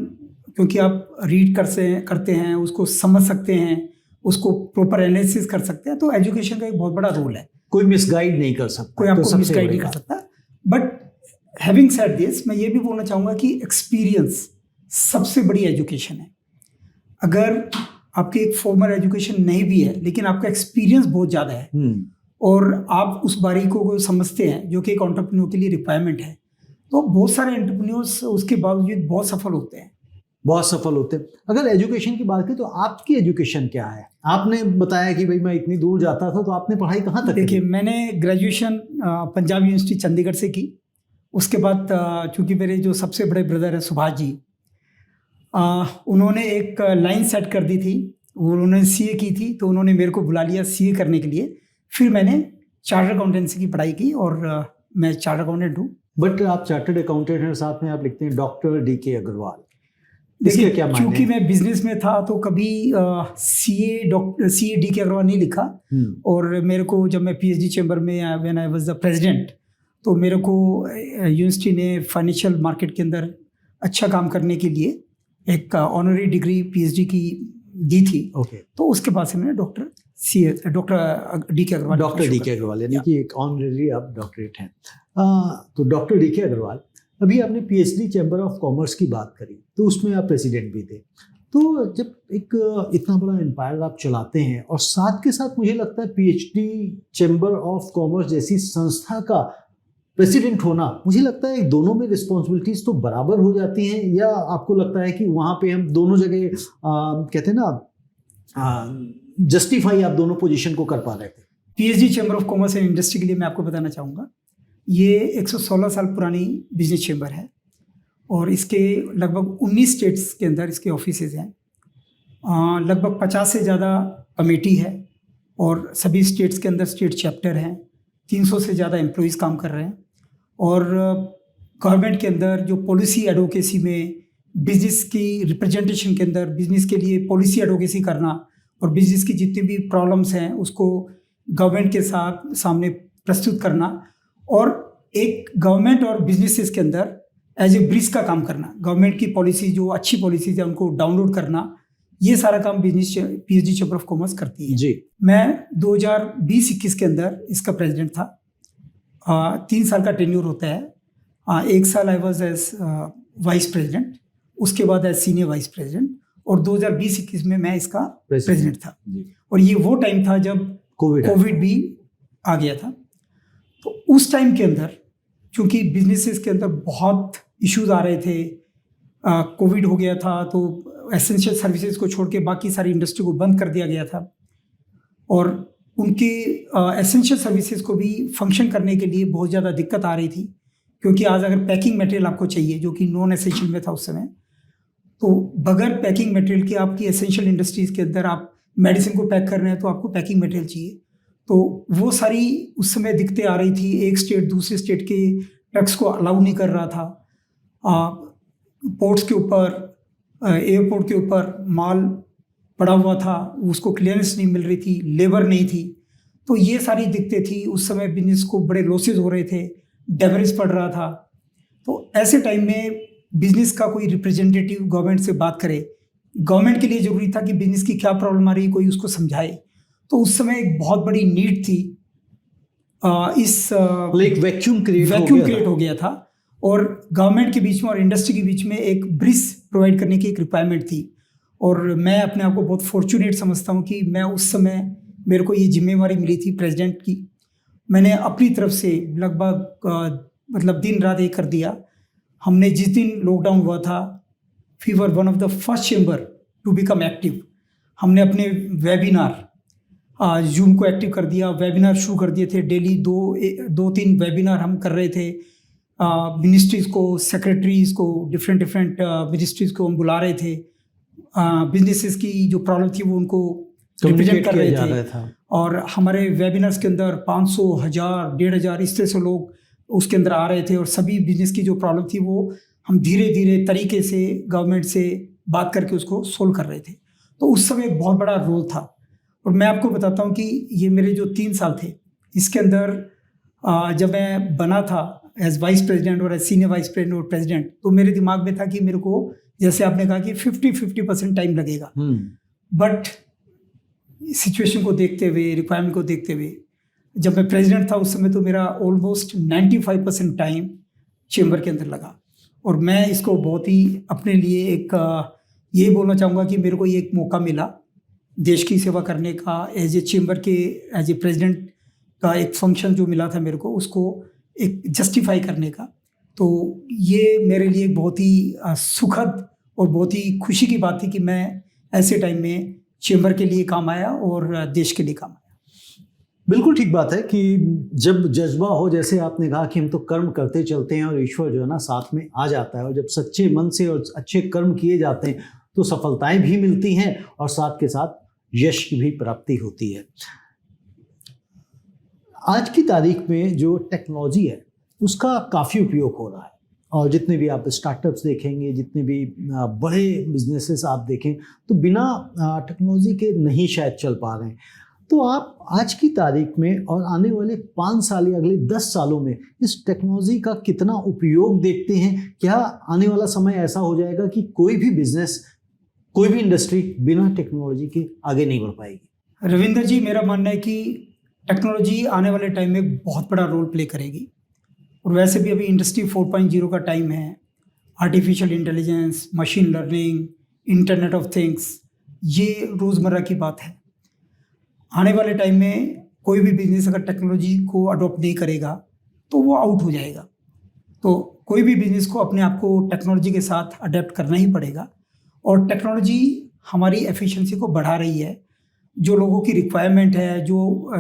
क्योंकि आप रीड करते हैं, उसको समझ सकते हैं, उसको प्रॉपर एनालिसिस कर सकते हैं। तो एजुकेशन का एक बहुत बड़ा रोल है। कोई मिसगाइड नहीं कर सकता, कोई आपको मिसगाइड नहीं कर सकता। बट हैविंग सेड दिस, मैं ये भी बोलना चाहूँगा कि एक्सपीरियंस सबसे बड़ी एजुकेशन है। अगर आपकी एक फॉर्मल एजुकेशन नहीं भी है लेकिन आपका एक्सपीरियंस बहुत ज़्यादा है और आप उस बारीकों को समझते हैं जो कि एक एंटरप्रेन्योर के लिए रिक्वायरमेंट है, तो बहुत सारे एंटरप्रेन्योर्स उसके बावजूद बहुत सफल होते हैं। बहुत सफल होते हैं। अगर एजुकेशन की बात करें तो आपकी एजुकेशन क्या है? आपने बताया कि भाई मैं इतनी दूर जाता था, तो आपने पढ़ाई कहाँ तक? देखिए, मैंने ग्रेजुएशन पंजाब यूनिवर्सिटी चंडीगढ़ से की। उसके बाद चूँकि मेरे जो सबसे बड़े ब्रदर हैं सुभाष जी, उन्होंने एक लाइन सेट कर दी थी, उन्होंने सीए की थी, तो उन्होंने मेरे को बुला लिया सीए करने के लिए। फिर मैंने चार्टर्ड अकाउंटेंसी की पढ़ाई की और मैं चार्टर्ड अकाउंटेंट हूँ। बट आप चार्टर्ड अकाउंटेंट हैं, साथ में आप लिखते हैं डॉक्टर डीके अग्रवाल। देखिए, क्योंकि मैं बिजनेस में था तो कभी सीए डीके अग्रवाल नहीं लिखा। और मेरे को जब मैं पीएचडी चैम्बर में when I was the president, तो मेरे को यूनिवर्सिटी ने फाइनेंशियल मार्केट के अंदर अच्छा काम करने के लिए एक ऑनरी डिग्री पीएचडी की दी थी। तो उसके बाद से मैंने डॉक्टर डीके अग्रवाल यानी कि एक ऑनरी आप डॉक्टरेट हैं। तो डॉक्टर डीके अग्रवाल, अभी आपने पीएचडी चैम्बर ऑफ कॉमर्स की बात करी, तो उसमें आप प्रेसिडेंट भी थे। तो जब एक इतना बड़ा एम्पायर आप चलाते हैं और साथ के साथ मुझे लगता है पीएचडी चैम्बर ऑफ कॉमर्स जैसी संस्था का प्रेसिडेंट होना, मुझे लगता है दोनों में रिस्पॉन्सिबिलिटीज तो बराबर हो जाती हैं, या आपको लगता है कि वहाँ पे हम दोनों जगह कहते हैं ना जस्टिफाई आप दोनों पोजीशन को कर पा रहे थे? PhD chamber of commerce and industry के लिए मैं आपको बताना चाहूँगा, ये 116 साल पुरानी बिजनेस चैम्बर है और इसके लगभग 19 स्टेट्स के अंदर इसके ऑफिसेज हैं। लगभग 50 से ज़्यादा कमेटी है और सभी स्टेट्स के अंदर स्टेट चैप्टर हैं। 300 से ज़्यादा एम्प्लॉइज़ काम कर रहे हैं और गवर्नमेंट के अंदर जो पॉलिसी एडवोकेसी में, बिजनेस की रिप्रेजेंटेशन के अंदर बिजनेस के लिए पॉलिसी एडवोकेसी करना और बिजनेस की जितनी भी प्रॉब्लम्स हैं उसको गवर्नमेंट के सामने प्रस्तुत करना, और एक गवर्नमेंट और बिजनेसेस के अंदर एज ए ब्रिज का काम करना, गवर्नमेंट की पॉलिसी जो अच्छी पॉलिसीज है उनको डाउनलोड करना, ये सारा काम business PhD chamber of commerce करती है। जी, मैं 2020-21 के अंदर इसका प्रेसिडेंट था। 3 साल का टेन्योर होता है। 1 साल I was as vice president, उसके बाद एज सीनियर वाइस प्रेसिडेंट, और 2020-21 में मैं इसका प्रेसिडेंट था। और ये वो टाइम था जब कोविड भी आ गया था। तो उस टाइम के अंदर क्योंकि बिजनेसेस के अंदर बहुत इश्यूज आ रहे थे, कोविड हो गया था, तो एसेंशियल सर्विसेज को छोड़ के बाकी सारी इंडस्ट्री को बंद कर दिया गया था और उनके एसेंशियल सर्विसेज को भी फंक्शन करने के लिए बहुत ज़्यादा दिक्कत आ रही थी। क्योंकि आज अगर पैकिंग मटेरियल आपको चाहिए जो कि नॉन एसेंशियल में था उस समय, तो बगैर पैकिंग मटेरियल के आपकी एसेंशियल इंडस्ट्रीज़ के अंदर आप मेडिसिन को पैक कर रहे हैं तो आपको पैकिंग मटेरियल चाहिए। तो वो सारी उस समय दिक्कतें आ रही थी। एक स्टेट दूसरे स्टेट के ट्रक्स को अलाउ नहीं कर रहा था। पोर्ट्स के ऊपर, एयरपोर्ट के ऊपर माल पड़ा हुआ था, उसको क्लियरेंस नहीं मिल रही थी, लेबर नहीं थी। तो ये सारी दिक्कतें थी। उस समय बिजनेस को बड़े लॉसेज हो रहे थे, डेमरेज पड़ रहा था। तो ऐसे टाइम में बिजनेस का कोई रिप्रेजेंटेटिव गवर्नमेंट से बात करे। गवर्नमेंट के लिए ज़रूरी था कि बिजनेस की क्या प्रॉब्लम आ रही है, कोई उसको समझाए। तो उस समय एक बहुत बड़ी नीड थी इस एक वैक्यूम क्रिएट हो गया था और गवर्नमेंट के बीच में और इंडस्ट्री के बीच में एक ब्रिज प्रोवाइड करने की एक रिक्वायरमेंट थी। और मैं अपने आप को बहुत फॉर्चुनेट समझता हूँ कि मैं उस समय मेरे को ये जिम्मेवारी मिली थी प्रेसिडेंट की। मैंने अपनी तरफ से लगभग मतलब दिन रात एक कर दिया। हमने जिस दिन लॉकडाउन हुआ था, we were one of the first chamber to become active. हमने अपने वेबिनार जूम को एक्टिव कर दिया, वेबिनार शुरू कर दिए थे। डेली 2-3 वेबिनार हम कर रहे थे। मिनिस्ट्रीज़ को, सेक्रेटरीज़ को, डिफरेंट मिनिस्ट्रीज़ को हम बुला रहे थे। बिजनेसेस की जो प्रॉब्लम थी वो उनको रिप्रेजेंट कर रहे थे। और हमारे वेबिनार्स के अंदर 500, 1000, 1500 इस तरह से लोग उसके अंदर आ रहे थे और सभी बिजनेस की जो प्रॉब्लम थी वो हम धीरे धीरे तरीके से गवर्नमेंट से बात करके उसको सोल्व कर रहे थे। तो उस समय एक बहुत बड़ा रोल था। और मैं आपको बताता हूँ कि ये मेरे जो 3 साल थे, इसके अंदर जब मैं बना था एज वाइस प्रेसिडेंट और एज सीनियर वाइस प्रेसिडेंट और प्रेसिडेंट, तो मेरे दिमाग में था कि मेरे को, जैसे आपने कहा कि 50% टाइम लगेगा। बट सिचुएशन को देखते हुए, रिक्वायरमेंट को देखते हुए, जब मैं प्रेसिडेंट था उस समय तो मेरा ऑलमोस्ट 95% टाइम चेंबर के अंदर लगा। और मैं इसको बहुत ही अपने लिए एक ये बोलना चाहूँगा कि मेरे को ये एक मौका मिला देश की सेवा करने का, एज ए चेंबर के एज ए प्रेसिडेंट का एक फंक्शन जो मिला था मेरे को, उसको एक जस्टिफाई करने का। तो ये मेरे लिए बहुत ही सुखद और बहुत ही खुशी की बात थी कि मैं ऐसे टाइम में चेंबर के लिए काम आया और देश के लिए काम आया। बिल्कुल ठीक बात है कि जब जज्बा हो, जैसे आपने कहा कि हम तो कर्म करते चलते हैं और ईश्वर जो है ना साथ में आ जाता है, और जब सच्चे मन से और अच्छे कर्म किए जाते हैं तो सफलताएं भी मिलती हैं और साथ के साथ यश की भी प्राप्ति होती है। आज की तारीख में जो टेक्नोलॉजी है उसका काफ़ी उपयोग हो रहा है, और जितने भी आप स्टार्टअप्स देखेंगे, जितने भी बड़े बिजनेसेस आप देखें, तो बिना टेक्नोलॉजी के नहीं शायद चल पा रहे हैं। तो आप आज की तारीख में और आने वाले 5 साल या अगले 10 सालों में इस टेक्नोलॉजी का कितना उपयोग देखते हैं? क्या आने वाला समय ऐसा हो जाएगा कि कोई भी बिजनेस, कोई भी इंडस्ट्री बिना टेक्नोलॉजी के आगे नहीं बढ़ पाएगी? रविंदर जी, मेरा मानना है कि टेक्नोलॉजी आने वाले टाइम में बहुत बड़ा रोल प्ले करेगी। और वैसे भी अभी इंडस्ट्री 4.0 का टाइम है। Artificial intelligence, machine learning, internet of things, ये रोज़मर्रा की बात है। आने वाले टाइम में कोई भी बिजनेस अगर टेक्नोलॉजी को अडॉप्ट नहीं करेगा तो वो आउट हो जाएगा। तो कोई भी बिजनेस को अपने आप को टेक्नोलॉजी के साथ अडेप्ट करना ही पड़ेगा। और टेक्नोलॉजी हमारी एफिशिएंसी को बढ़ा रही है। जो लोगों की रिक्वायरमेंट है, जो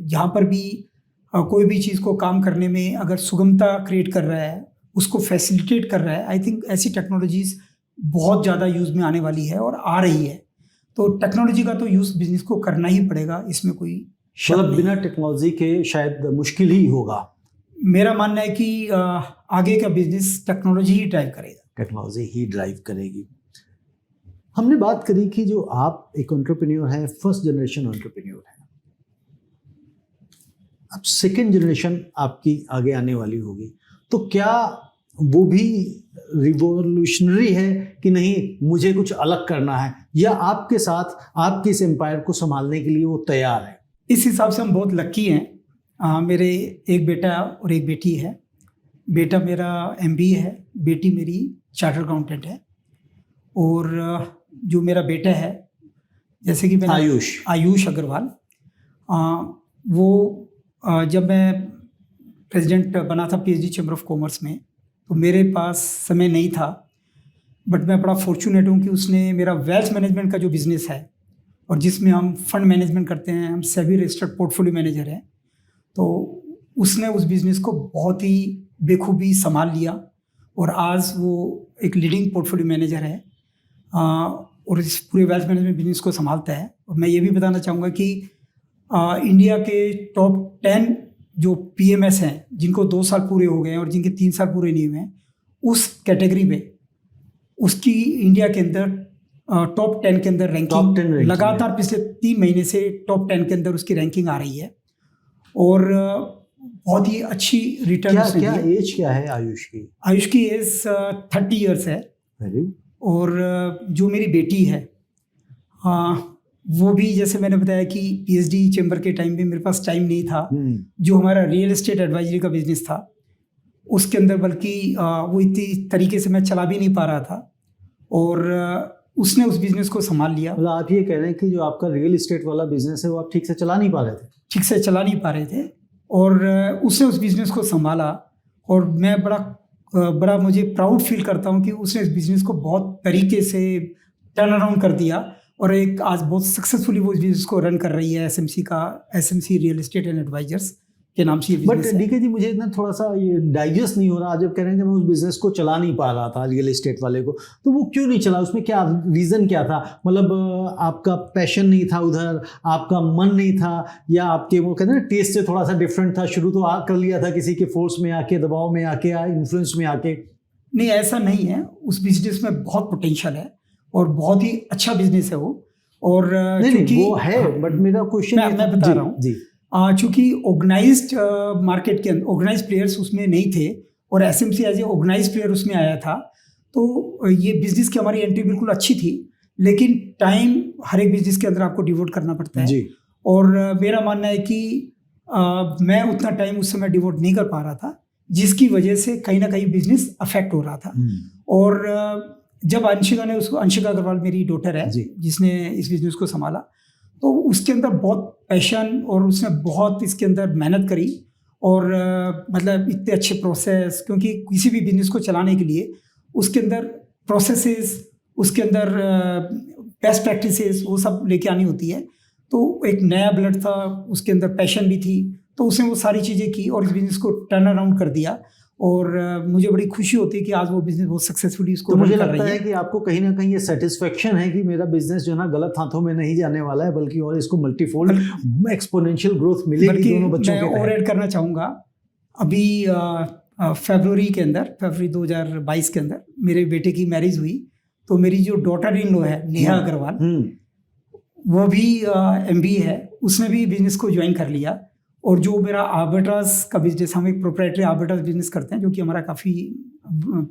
जहाँ पर भी कोई भी चीज़ को काम करने में अगर सुगमता क्रिएट कर रहा है, उसको फैसिलिटेट कर रहा है, आई थिंक ऐसी टेक्नोलॉजीज़ बहुत ज़्यादा यूज़ में आने वाली है और आ रही है। तो टेक्नोलॉजी का तो यूज़ बिजनेस को करना ही पड़ेगा, इसमें कोई शक नहीं। बिना टेक्नोलॉजी के शायद मुश्किल ही होगा। मेरा मानना है कि आगे का बिजनेस टेक्नोलॉजी ही ड्राइव करेगा। टेक्नोलॉजी ही ड्राइव करेगी। हमने बात करी कि जो आप एक एंटरप्रेन्योर हैं, फर्स्ट जनरेशन एंटरप्रेन्योर हैं, अब सेकंड जनरेशन आपकी आगे आने वाली होगी, तो क्या वो भी रिवॉल्यूशनरी है कि नहीं मुझे कुछ अलग करना है, या आपके साथ आपके इस एम्पायर को संभालने के लिए वो तैयार है? इस हिसाब से हम बहुत लकी हैं। मेरे एक बेटा और एक बेटी है। बेटा मेरा MBA है, बेटी मेरी चार्टर्ड अकाउंटेंट है। और जो मेरा बेटा है, जैसे कि मैंने आयुष अग्रवाल, वो जब मैं प्रेसिडेंट बना था PhD चैम्बर ऑफ कॉमर्स में, तो मेरे पास समय नहीं था। बट मैं बड़ा फॉर्चुनेट हूँ कि उसने मेरा वेल्थ मैनेजमेंट का जो बिज़नेस है और जिसमें हम फंड मैनेजमेंट करते हैं, हम सेबी रजिस्टर्ड पोर्टफोलियो मैनेजर हैं, तो उसने उस बिज़नेस को बहुत ही बेखूबी संभाल लिया और आज वो एक लीडिंग पोर्टफोलियो मैनेजर है और इस पूरे वेल्थ मैनेजमेंट बिजनेस को संभालता है। और मैं ये भी बताना चाहूँगा कि इंडिया के टॉप 10 जो PMS हैं, जिनको 2 साल पूरे हो गए हैं और जिनके 3 साल पूरे नहीं हुए हैं, उस कैटेगरी में उसकी इंडिया के अंदर टॉप 10 के अंदर रैंकिंग लगातार पिछले 3 महीने से टॉप 10 के अंदर उसकी रैंकिंग आ रही है। और बहुत ही अच्छी रिटर्न। क्या एज क्या है आयुष की? आयुष की एज 30 ईयर्स है। और जो मेरी बेटी है, वो भी जैसे मैंने बताया कि पीएचडी चैम्बर के टाइम में मेरे पास टाइम नहीं था। जो हमारा रियल एस्टेट एडवाइजरी का बिजनेस था उसके अंदर बल्कि वो इतनी तरीके से मैं चला भी नहीं पा रहा था, और उसने उस बिजनेस को संभाल लिया। मतलब आप ये कह रहे हैं कि जो आपका रियल एस्टेट वाला बिजनेस है वो आप ठीक से चला नहीं पा रहे थे? ठीक से चला नहीं पा रहे थे, और उसने उस बिजनेस को संभाला, और मैं बड़ा मुझे प्राउड फील करता हूँ कि उसने इस बिजनेस को बहुत तरीके से टर्न अराउंड कर दिया, और एक आज बहुत सक्सेसफुली वो इस बिजनेस को रन कर रही है। SMC real estate and advisers के नाम से ये बट बिजनेस है। डीके जी, मुझे इतना थोड़ा सा ये डाइजेस्ट नहीं हो रहा। आप जब कह रहे हैं कि मैं उस बिजनेस को चला नहीं पा रहा था रियल एस्टेट वाले को, तो वो क्यों नहीं चला? उसमें क्या रीज़न क्या था? मतलब आपका पैशन नहीं था उधर, आपका मन नहीं था, या आपके वो कहते हैं ना टेस्ट से थोड़ा सा डिफरेंट था? शुरू तो कर लिया था किसी के फोर्स में आके, दबाव में आके, इन्फ्लुएंस में आके? नहीं, ऐसा नहीं है। उस बिजनेस में बहुत पोटेंशियल है और बहुत ही अच्छा बिजनेस है वो। और नहीं वो है, बट मेरा क्वेश्चन मैं बता रहा हूँ जी। चूंकि ऑर्गेनाइज्ड मार्केट के अंदर ऑर्गेनाइज्ड प्लेयर्स उसमें नहीं थे, और SMC as a organised player उसमें आया था, तो ये बिजनेस की हमारी एंट्री बिल्कुल अच्छी थी। लेकिन टाइम हर एक बिजनेस के अंदर आपको डिवोट करना पड़ता है जी। और मेरा मानना है कि मैं उतना टाइम उस समय डिवोट नहीं कर पा रहा था, जिसकी वजह से कहीं ना कहीं बिजनेस अफेक्ट हो रहा था। और जब अंशिका अग्रवाल मेरी डॉटर है जिसने इस बिजनेस को संभाला, तो उसके अंदर बहुत पैशन और उसने बहुत इसके अंदर मेहनत करी, और मतलब इतने अच्छे प्रोसेस, क्योंकि किसी भी बिजनेस को चलाने के लिए उसके अंदर प्रोसेसेस, उसके अंदर बेस्ट प्रैक्टिसेस वो सब लेके आनी होती है। तो एक नया ब्लड था, उसके अंदर पैशन भी थी, तो उसने वो सारी चीज़ें की और इस बिजनेस को टर्न अराउंड कर दिया। और मुझे बड़ी खुशी होती है कि आज वो बिजनेस बहुत सक्सेसफुली उसको तो मुझे लगता है कि आपको कहीं ना कहीं ये सेटिस्फेक्शन है कि मेरा बिजनेस जो है ना गलत हाथों में नहीं जाने वाला है, बल्कि और इसको मल्टीफोल्ड एक्सपोनेंशियल ग्रोथ मिलेगी दोनों बच्चों के तहत। और ऐड करना चाहूँगा, अभी फरवरी 2022 के अंदर मेरे बेटे की मैरिज हुई, तो मेरी जो डॉटर इन लॉ है नेहा अग्रवाल, वो भी MBA है, उसने भी बिजनेस को ज्वाइन कर लिया। और जो मेरा आर्बिट्राज का बिजनेस, हम एक प्रोप्राइटरी आर्बिट्राज बिजनेस करते हैं, जो कि हमारा काफ़ी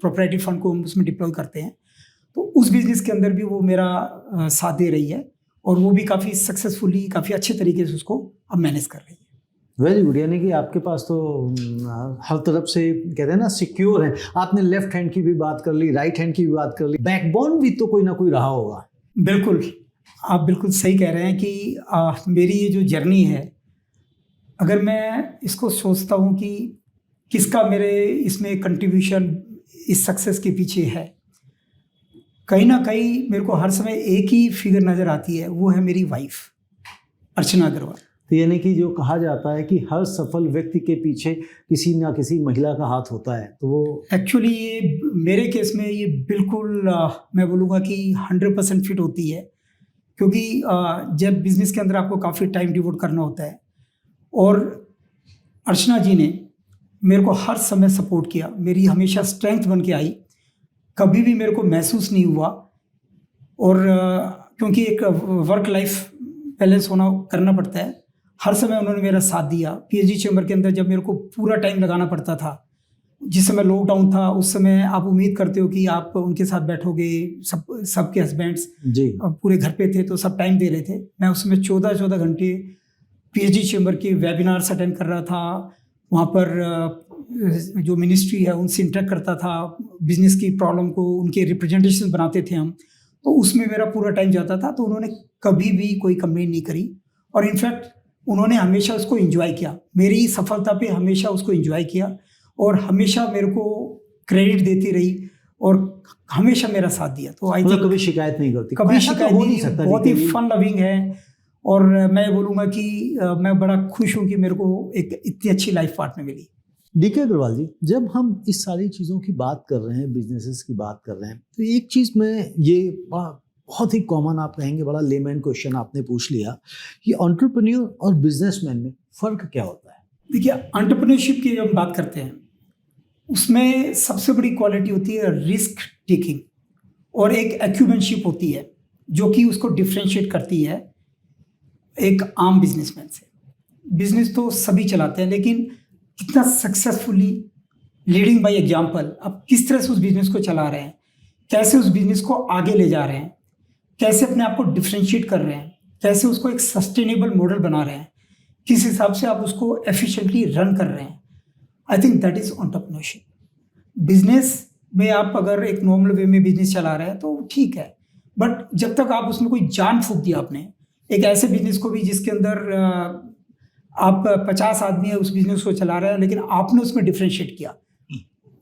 प्रोप्राइटरी फंड को हम उसमें डिप्लॉय करते हैं, तो उस बिजनेस के अंदर भी वो मेरा साथ दे रही है, और वो भी काफ़ी सक्सेसफुली, काफ़ी अच्छे तरीके से उसको अब मैनेज कर रही है। Very good. यानी कि आपके पास तो हर तरफ से कहते हैं ना सिक्योर है। आपने लेफ्ट हैंड की भी बात कर ली, राइट हैंड की भी बात कर ली, बैकबोन भी तो कोई ना कोई रहा होगा। बिल्कुल, आप बिल्कुल सही कह रहे हैं कि मेरी ये जो जर्नी है, अगर मैं इसको सोचता हूँ कि किसका मेरे इसमें कंट्रीब्यूशन इस सक्सेस के पीछे है, कहीं ना कहीं मेरे को हर समय एक ही फिगर नज़र आती है, वो है मेरी वाइफ अर्चना अग्रवाल। तो यानी कि जो कहा जाता है कि हर सफल व्यक्ति के पीछे किसी ना किसी महिला का हाथ होता है, तो वो एक्चुअली ये मेरे केस में ये बिल्कुल मैं बोलूँगा कि 100% फिट होती है, क्योंकि जब बिजनेस के अंदर आपको काफ़ी टाइम डिवोट करना होता है, और अर्चना जी ने मेरे को हर समय सपोर्ट किया, मेरी हमेशा स्ट्रेंथ बन के आई, कभी भी मेरे को महसूस नहीं हुआ। और क्योंकि एक वर्क लाइफ बैलेंस करना पड़ता है, हर समय उन्होंने मेरा साथ दिया। पीएचडी चैम्बर के अंदर जब मेरे को पूरा टाइम लगाना पड़ता था, जिस समय लॉकडाउन था, उस समय आप उम्मीद करते हो कि आप उनके साथ बैठोगे, सबके हस्बैंड्स पूरे घर पे थे, तो सब टाइम दे रहे थे। मैं उस समय 14 घंटे पीएचडी चैम्बर के वेबिनार्स अटेंड कर रहा था, वहाँ पर जो मिनिस्ट्री है उनसे इंटरेक्ट करता था, बिजनेस की प्रॉब्लम को उनके रिप्रेजेंटेशन बनाते थे हम, तो उसमें मेरा पूरा टाइम जाता था। तो उन्होंने कभी भी कोई कंप्लेंट नहीं करी, और इनफैक्ट उन्होंने हमेशा उसको एंजॉय किया, मेरी सफलता पे हमेशा उसको एंजॉय किया, और हमेशा मेरे को क्रेडिट देती रही, और हमेशा मेरा साथ दिया। तो आई थिंक कभी शिकायत नहीं करती, कभी शिकायत नहीं सकता, बहुत ही फन लविंग है। और मैं बोलूँगा कि मैं बड़ा खुश हूँ कि मेरे को एक इतनी अच्छी लाइफ पार्टनर मिली। डीके अग्रवाल जी, जब हम इस सारी चीज़ों की बात कर रहे हैं, बिजनेसेस की बात कर रहे हैं, तो एक चीज़ में ये बहुत ही कॉमन आप कहेंगे, बड़ा लेमैन क्वेश्चन आपने पूछ लिया कि एंटरप्रेन्योर और बिजनेसमैन में फ़र्क क्या होता है? देखिए, एंटरप्रेन्योरशिप की जब बात करते हैं, उसमें सबसे बड़ी क्वालिटी होती है रिस्क टेकिंग, और एक एक्यूमेंशिप होती है जो कि उसको डिफ्रेंशिएट करती है एक आम बिजनेसमैन से। बिजनेस तो सभी चलाते हैं, लेकिन कितना सक्सेसफुली लीडिंग बाय एग्जांपल, आप किस तरह से उस बिजनेस को चला रहे हैं, कैसे उस बिजनेस को आगे ले जा रहे हैं, कैसे अपने आप को डिफ्रेंशिएट कर रहे हैं, कैसे उसको एक सस्टेनेबल मॉडल बना रहे हैं, किस हिसाब से आप उसको एफिशिएंटली रन कर रहे हैं। I think that is entrepreneurship. Business में आप अगर एक नॉर्मल वे में बिजनेस चला रहे हैं तो ठीक है, बट जब तक आप उसमें कोई जान फूंक दिया आपने, एक ऐसे बिजनेस को भी जिसके अंदर आप 50 आदमी है उस बिजनेस को चला रहे हैं, लेकिन आपने उसमें डिफ्रेंशिएट किया,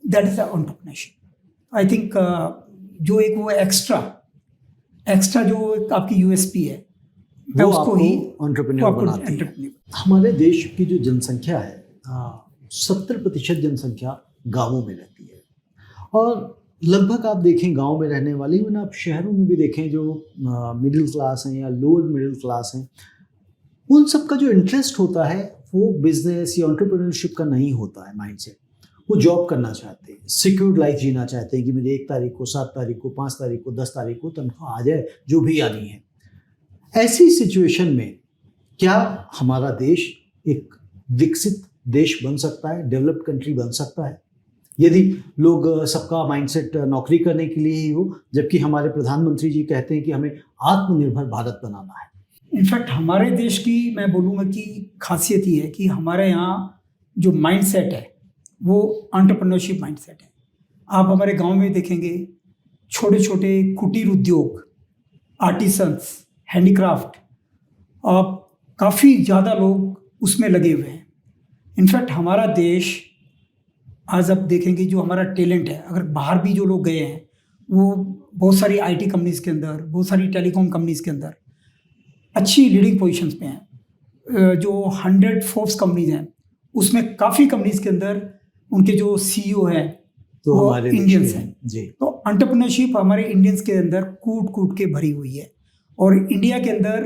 that is the entrepreneurship. I think जो एक वो एक्स्ट्रा जो एक आपकी यूएसपी है, मैं वो उसको आपको ही एंटरप्रेन्योर बनाती है। एंटरप्रेन्योर। हमारे देश की जो जनसंख्या है 70% जनसंख्या गांवों में रहती है, और लगभग आप देखें गांव में रहने वाली, इवन आप शहरों में भी देखें जो मिडिल क्लास हैं या लोअर मिडिल क्लास हैं, उन सब का जो इंटरेस्ट होता है वो बिजनेस या एंटरप्रेन्योरशिप का नहीं होता है माइंडसेट। वो जॉब करना चाहते हैं, सिक्योर्ड लाइफ जीना चाहते हैं कि मेरे 1 तारीख को, 7 तारीख को, 5 तारीख को, 10 तारीख को तनख्वाह आ जाए, जो भी आनी है। ऐसी सिचुएशन में क्या हमारा देश एक विकसित देश बन सकता है, डेवलप्ड कंट्री बन सकता है, यदि लोग सबका माइंडसेट नौकरी करने के लिए ही हो, जबकि हमारे प्रधानमंत्री जी कहते हैं कि हमें आत्मनिर्भर भारत बनाना है। इनफैक्ट हमारे देश की मैं बोलूँगा कि खासियत ये है कि हमारे यहाँ जो माइंडसेट है वो एंटरप्रेन्योरशिप माइंडसेट है। आप हमारे गांव में देखेंगे छोटे छोटे कुटीर उद्योग, आर्टिसंस, हैंडीक्राफ्ट, काफ़ी ज़्यादा लोग उसमें लगे हुए हैं। इनफैक्ट हमारा देश आज आप देखेंगे जो हमारा टैलेंट है, अगर बाहर भी जो लोग गए हैं वो बहुत सारी आईटी कंपनीज़ के अंदर, बहुत सारी टेलीकॉम कंपनीज़ के अंदर अच्छी लीडिंग पोजीशंस पे हैं। जो 100 फोर्ब्स कंपनीज़ हैं उसमें काफ़ी कंपनीज़ के अंदर उनके जो सीईओ हैं तो वो हमारे इंडियंस हैं जी। तो एंटरप्रेन्योरशिप हमारे इंडियंस के अंदर कूट कूट के भरी हुई है। और इंडिया के अंदर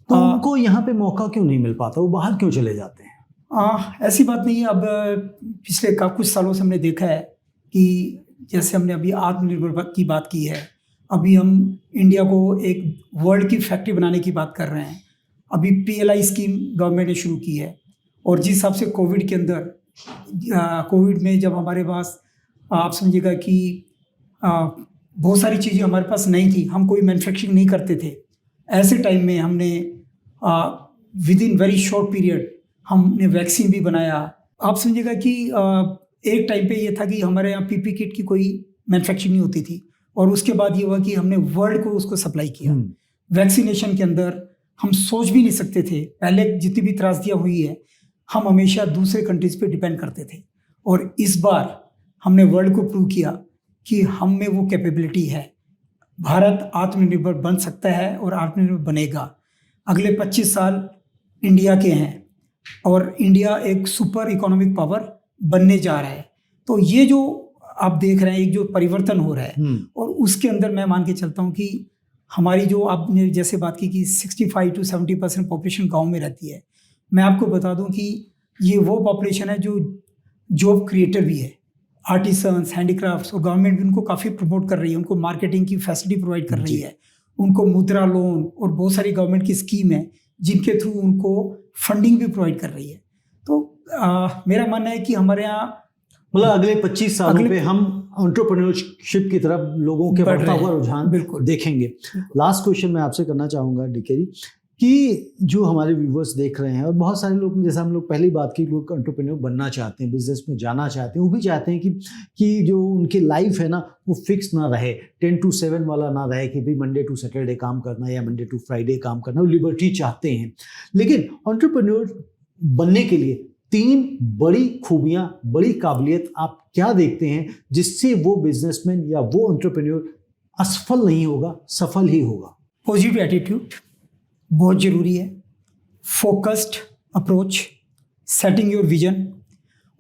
तो उनको यहाँ पे मौका क्यों नहीं मिल पाता, वो बाहर क्यों चले जाते हैं? ऐसी बात नहीं है। अब पिछले कुछ सालों से हमने देखा है कि जैसे हमने अभी आत्मनिर्भर की बात की है, अभी हम इंडिया को एक वर्ल्ड की फैक्ट्री बनाने की बात कर रहे हैं। अभी PLI स्कीम गवर्नमेंट ने शुरू की है, और जिस हिसाब से कोविड के अंदर, कोविड में जब हमारे पास आप समझिएगा कि बहुत सारी चीज़ें हमारे पास नहीं थी, हम कोई मैन्युफैक्चरिंग नहीं करते थे, ऐसे टाइम में हमने with in very short period हमने वैक्सीन भी बनाया। आप समझिएगा कि एक टाइम पे ये था कि हमारे यहाँ PP किट की कोई मैन्युफैक्चरिंग नहीं होती थी, और उसके बाद ये हुआ कि हमने वर्ल्ड को उसको सप्लाई किया। वैक्सीनेशन के अंदर हम सोच भी नहीं सकते थे, पहले जितनी भी त्रासदियाँ हुई है हम हमेशा दूसरे कंट्रीज़ पे डिपेंड करते थे, और इस बार हमने वर्ल्ड को प्रूव किया कि हम में वो कैपेबिलिटी है। भारत आत्मनिर्भर बन सकता है और आत्मनिर्भर बनेगा। अगले 25 साल इंडिया के हैं और इंडिया एक सुपर इकोनॉमिक पावर बनने जा रहा है। तो ये जो आप देख रहे हैं एक जो परिवर्तन हो रहा है, और उसके अंदर मैं मान के चलता हूँ कि हमारी जो आपने जैसे बात की कि 65 to 70% पॉपुलेशन गाँव में रहती है। मैं आपको बता दूं कि ये वो पॉपुलेशन है जो जॉब क्रिएटर भी है, आर्टिसंस, हैंडीक्राफ्ट्स, और गवर्नमेंट भी उनको काफ़ी प्रमोट कर रही है, उनको मार्केटिंग की फैसिलिटी प्रोवाइड कर रही है, उनको मुद्रा लोन और बहुत सारी गवर्नमेंट की स्कीम है जिनके थ्रू उनको फंडिंग भी प्रोवाइड कर रही है। तो मेरा मानना है कि हमारे यहाँ मतलब अगले 25 सालों पे हम एंटरप्रेन्योरशिप की तरफ लोगों के बढ़ता हुआ रुझान बिल्कुल देखेंगे। लास्ट क्वेश्चन मैं आपसे करना चाहूँगा DK जी, कि जो हमारे व्यूवर्स देख रहे हैं, और बहुत सारे लोग, जैसे हम लोग पहली बात की, लोग एंटरप्रेन्योर बनना चाहते हैं, बिजनेस में जाना चाहते हैं, वो भी चाहते हैं कि जो उनकी लाइफ है ना वो फिक्स ना रहे, 10 to 7 वाला ना रहे कि भाई मंडे टू सैटरडे काम करना या मंडे टू फ्राइडे काम करना, वो लिबर्टी चाहते हैं। लेकिन एंटरप्रेन्योर बनने के लिए 3 बड़ी खूबियाँ, बड़ी काबिलियत आप क्या देखते हैं जिससे वो बिजनेसमैन या वो एंटरप्रेन्योर असफल नहीं होगा, सफल ही होगा? पॉजिटिव एटीट्यूड बहुत ज़रूरी है, focused approach, setting your vision,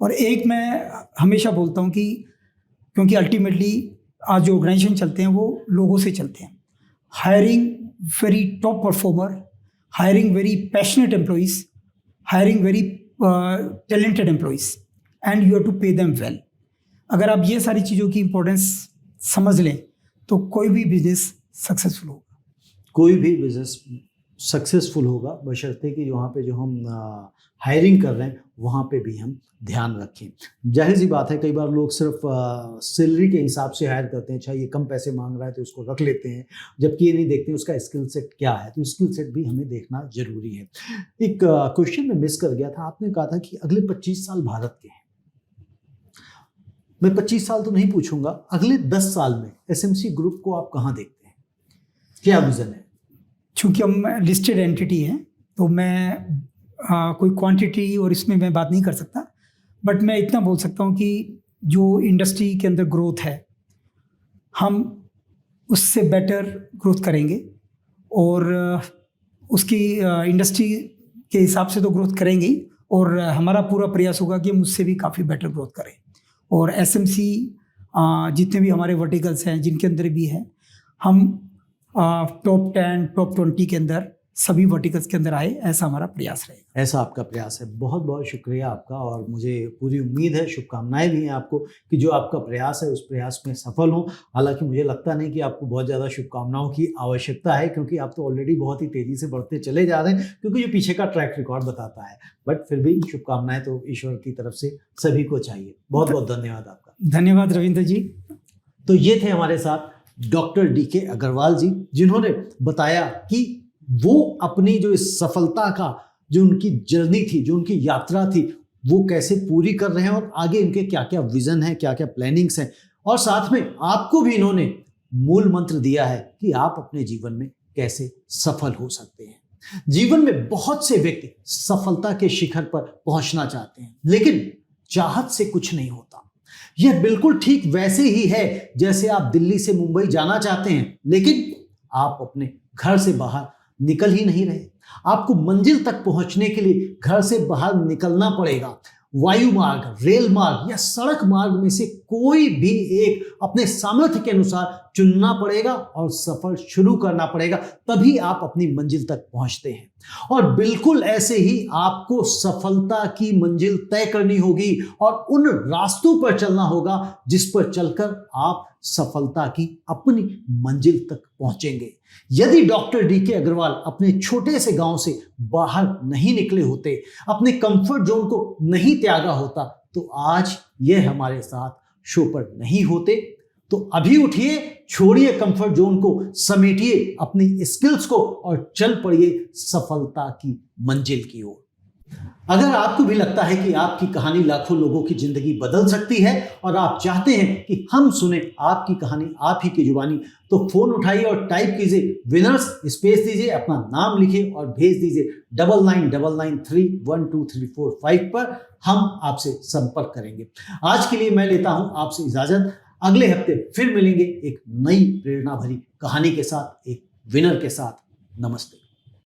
और एक मैं हमेशा बोलता हूँ कि क्योंकि अल्टीमेटली आज जो ऑर्गेनाइजेशन चलते हैं वो लोगों से चलते हैं, hiring very top performer, hiring very passionate employees, hiring very talented employees, and you have to pay them well. अगर आप ये सारी चीज़ों की इंपॉर्टेंस समझ लें तो कोई भी बिजनेस सक्सेसफुल होगा। कोई भी बिजनेस सक्सेसफुल होगा, बशर्ते कि वहाँ पे जो हम हायरिंग कर रहे हैं वहाँ पे भी हम ध्यान रखें। जाहिर सी बात है, कई बार लोग सिर्फ सैलरी के हिसाब से हायर करते हैं, अच्छा ये कम पैसे मांग रहा है तो उसको रख लेते हैं, जबकि ये नहीं देखते उसका स्किल सेट क्या है। तो स्किल सेट भी हमें देखना जरूरी है। एक क्वेश्चन में मिस कर गया था, आपने कहा था कि अगले 25 साल भारत के हैं। मैं 25 साल तो नहीं पूछूंगा, अगले 10 साल में एसएमसी ग्रुप को आप कहाँ देखते हैं, क्या विजन है? चूँकि हम लिस्टेड एंटिटी हैं तो मैं कोई क्वांटिटी और इसमें मैं बात नहीं कर सकता, बट मैं इतना बोल सकता हूँ कि जो इंडस्ट्री के अंदर ग्रोथ है हम उससे बेटर ग्रोथ करेंगे, और उसकी इंडस्ट्री के हिसाब से तो ग्रोथ करेंगे ही, और हमारा पूरा प्रयास होगा कि हम उससे भी काफ़ी बेटर ग्रोथ करें। और एसएमसी जितने भी हमारे वर्टिकल्स हैं जिनके अंदर भी हैं, हम टॉप 10 टॉप 20 के अंदर सभी वर्टिकल्स के अंदर आए, ऐसा हमारा प्रयास रहेगा। ऐसा आपका प्रयास है। बहुत बहुत शुक्रिया आपका, और मुझे पूरी उम्मीद है, शुभकामनाएं भी हैं आपको कि जो आपका प्रयास है उस प्रयास में सफल हो। हालांकि मुझे लगता नहीं कि आपको बहुत ज़्यादा शुभकामनाओं की आवश्यकता है, क्योंकि आप तो ऑलरेडी बहुत ही तेज़ी से बढ़ते चले जा रहे हैं, क्योंकि जो पीछे का ट्रैक रिकॉर्ड बताता है। बट फिर भी शुभकामनाएं तो ईश्वर की तरफ से सभी को चाहिए। बहुत बहुत धन्यवाद आपका। धन्यवाद रविंद्र जी। तो ये थे हमारे साथ डॉक्टर डीके अग्रवाल जी, जिन्होंने बताया कि वो अपनी जो इस सफलता का जो उनकी जर्नी थी, जो उनकी यात्रा थी, वो कैसे पूरी कर रहे हैं और आगे इनके क्या क्या विजन है, क्या क्या प्लानिंग्स हैं। और साथ में आपको भी इन्होंने मूल मंत्र दिया है कि आप अपने जीवन में कैसे सफल हो सकते हैं। जीवन में बहुत से व्यक्ति सफलता के शिखर पर पहुंचना चाहते हैं, लेकिन चाहत से कुछ नहीं होता। यह बिल्कुल ठीक वैसे ही है जैसे आप दिल्ली से मुंबई जाना चाहते हैं, लेकिन आप अपने घर से बाहर निकल ही नहीं रहे। आपको मंजिल तक पहुंचने के लिए घर से बाहर निकलना पड़ेगा। वायु मार्ग, रेल मार्ग या सड़क मार्ग में से कोई भी एक अपने सामर्थ्य के अनुसार चुनना पड़ेगा और सफर शुरू करना पड़ेगा, तभी आप अपनी मंजिल तक पहुंचते हैं। और बिल्कुल ऐसे ही आपको सफलता की मंजिल तय करनी होगी और उन रास्तों पर चलना होगा जिस पर चलकर आप सफलता की अपनी मंजिल तक पहुंचेंगे। यदि डॉक्टर डीके अग्रवाल अपने छोटे से गांव से बाहर नहीं निकले होते, अपने कंफर्ट जोन को नहीं त्यागा होता, तो आज यह हमारे साथ शो पर नहीं होते। तो अभी उठिए, छोड़िए कंफर्ट जोन को, समेटिए अपनी स्किल्स को और चल पड़िए सफलता की मंजिल की ओर। अगर आपको भी लगता है कि आपकी कहानी लाखों लोगों की जिंदगी बदल सकती है और आप चाहते हैं कि हम सुने आपकी कहानी आप ही की जुबानी, तो फोन उठाइए और टाइप कीजिए विनर्स, स्पेस दीजिए, अपना नाम लिखिए और भेज दीजिए 9999312345 पर। हम आपसे संपर्क करेंगे। आज के लिए मैं लेता हूं आपसे इजाजत। अगले हफ्ते फिर मिलेंगे एक नई प्रेरणा भरी कहानी के साथ, एक विनर के साथ। नमस्ते।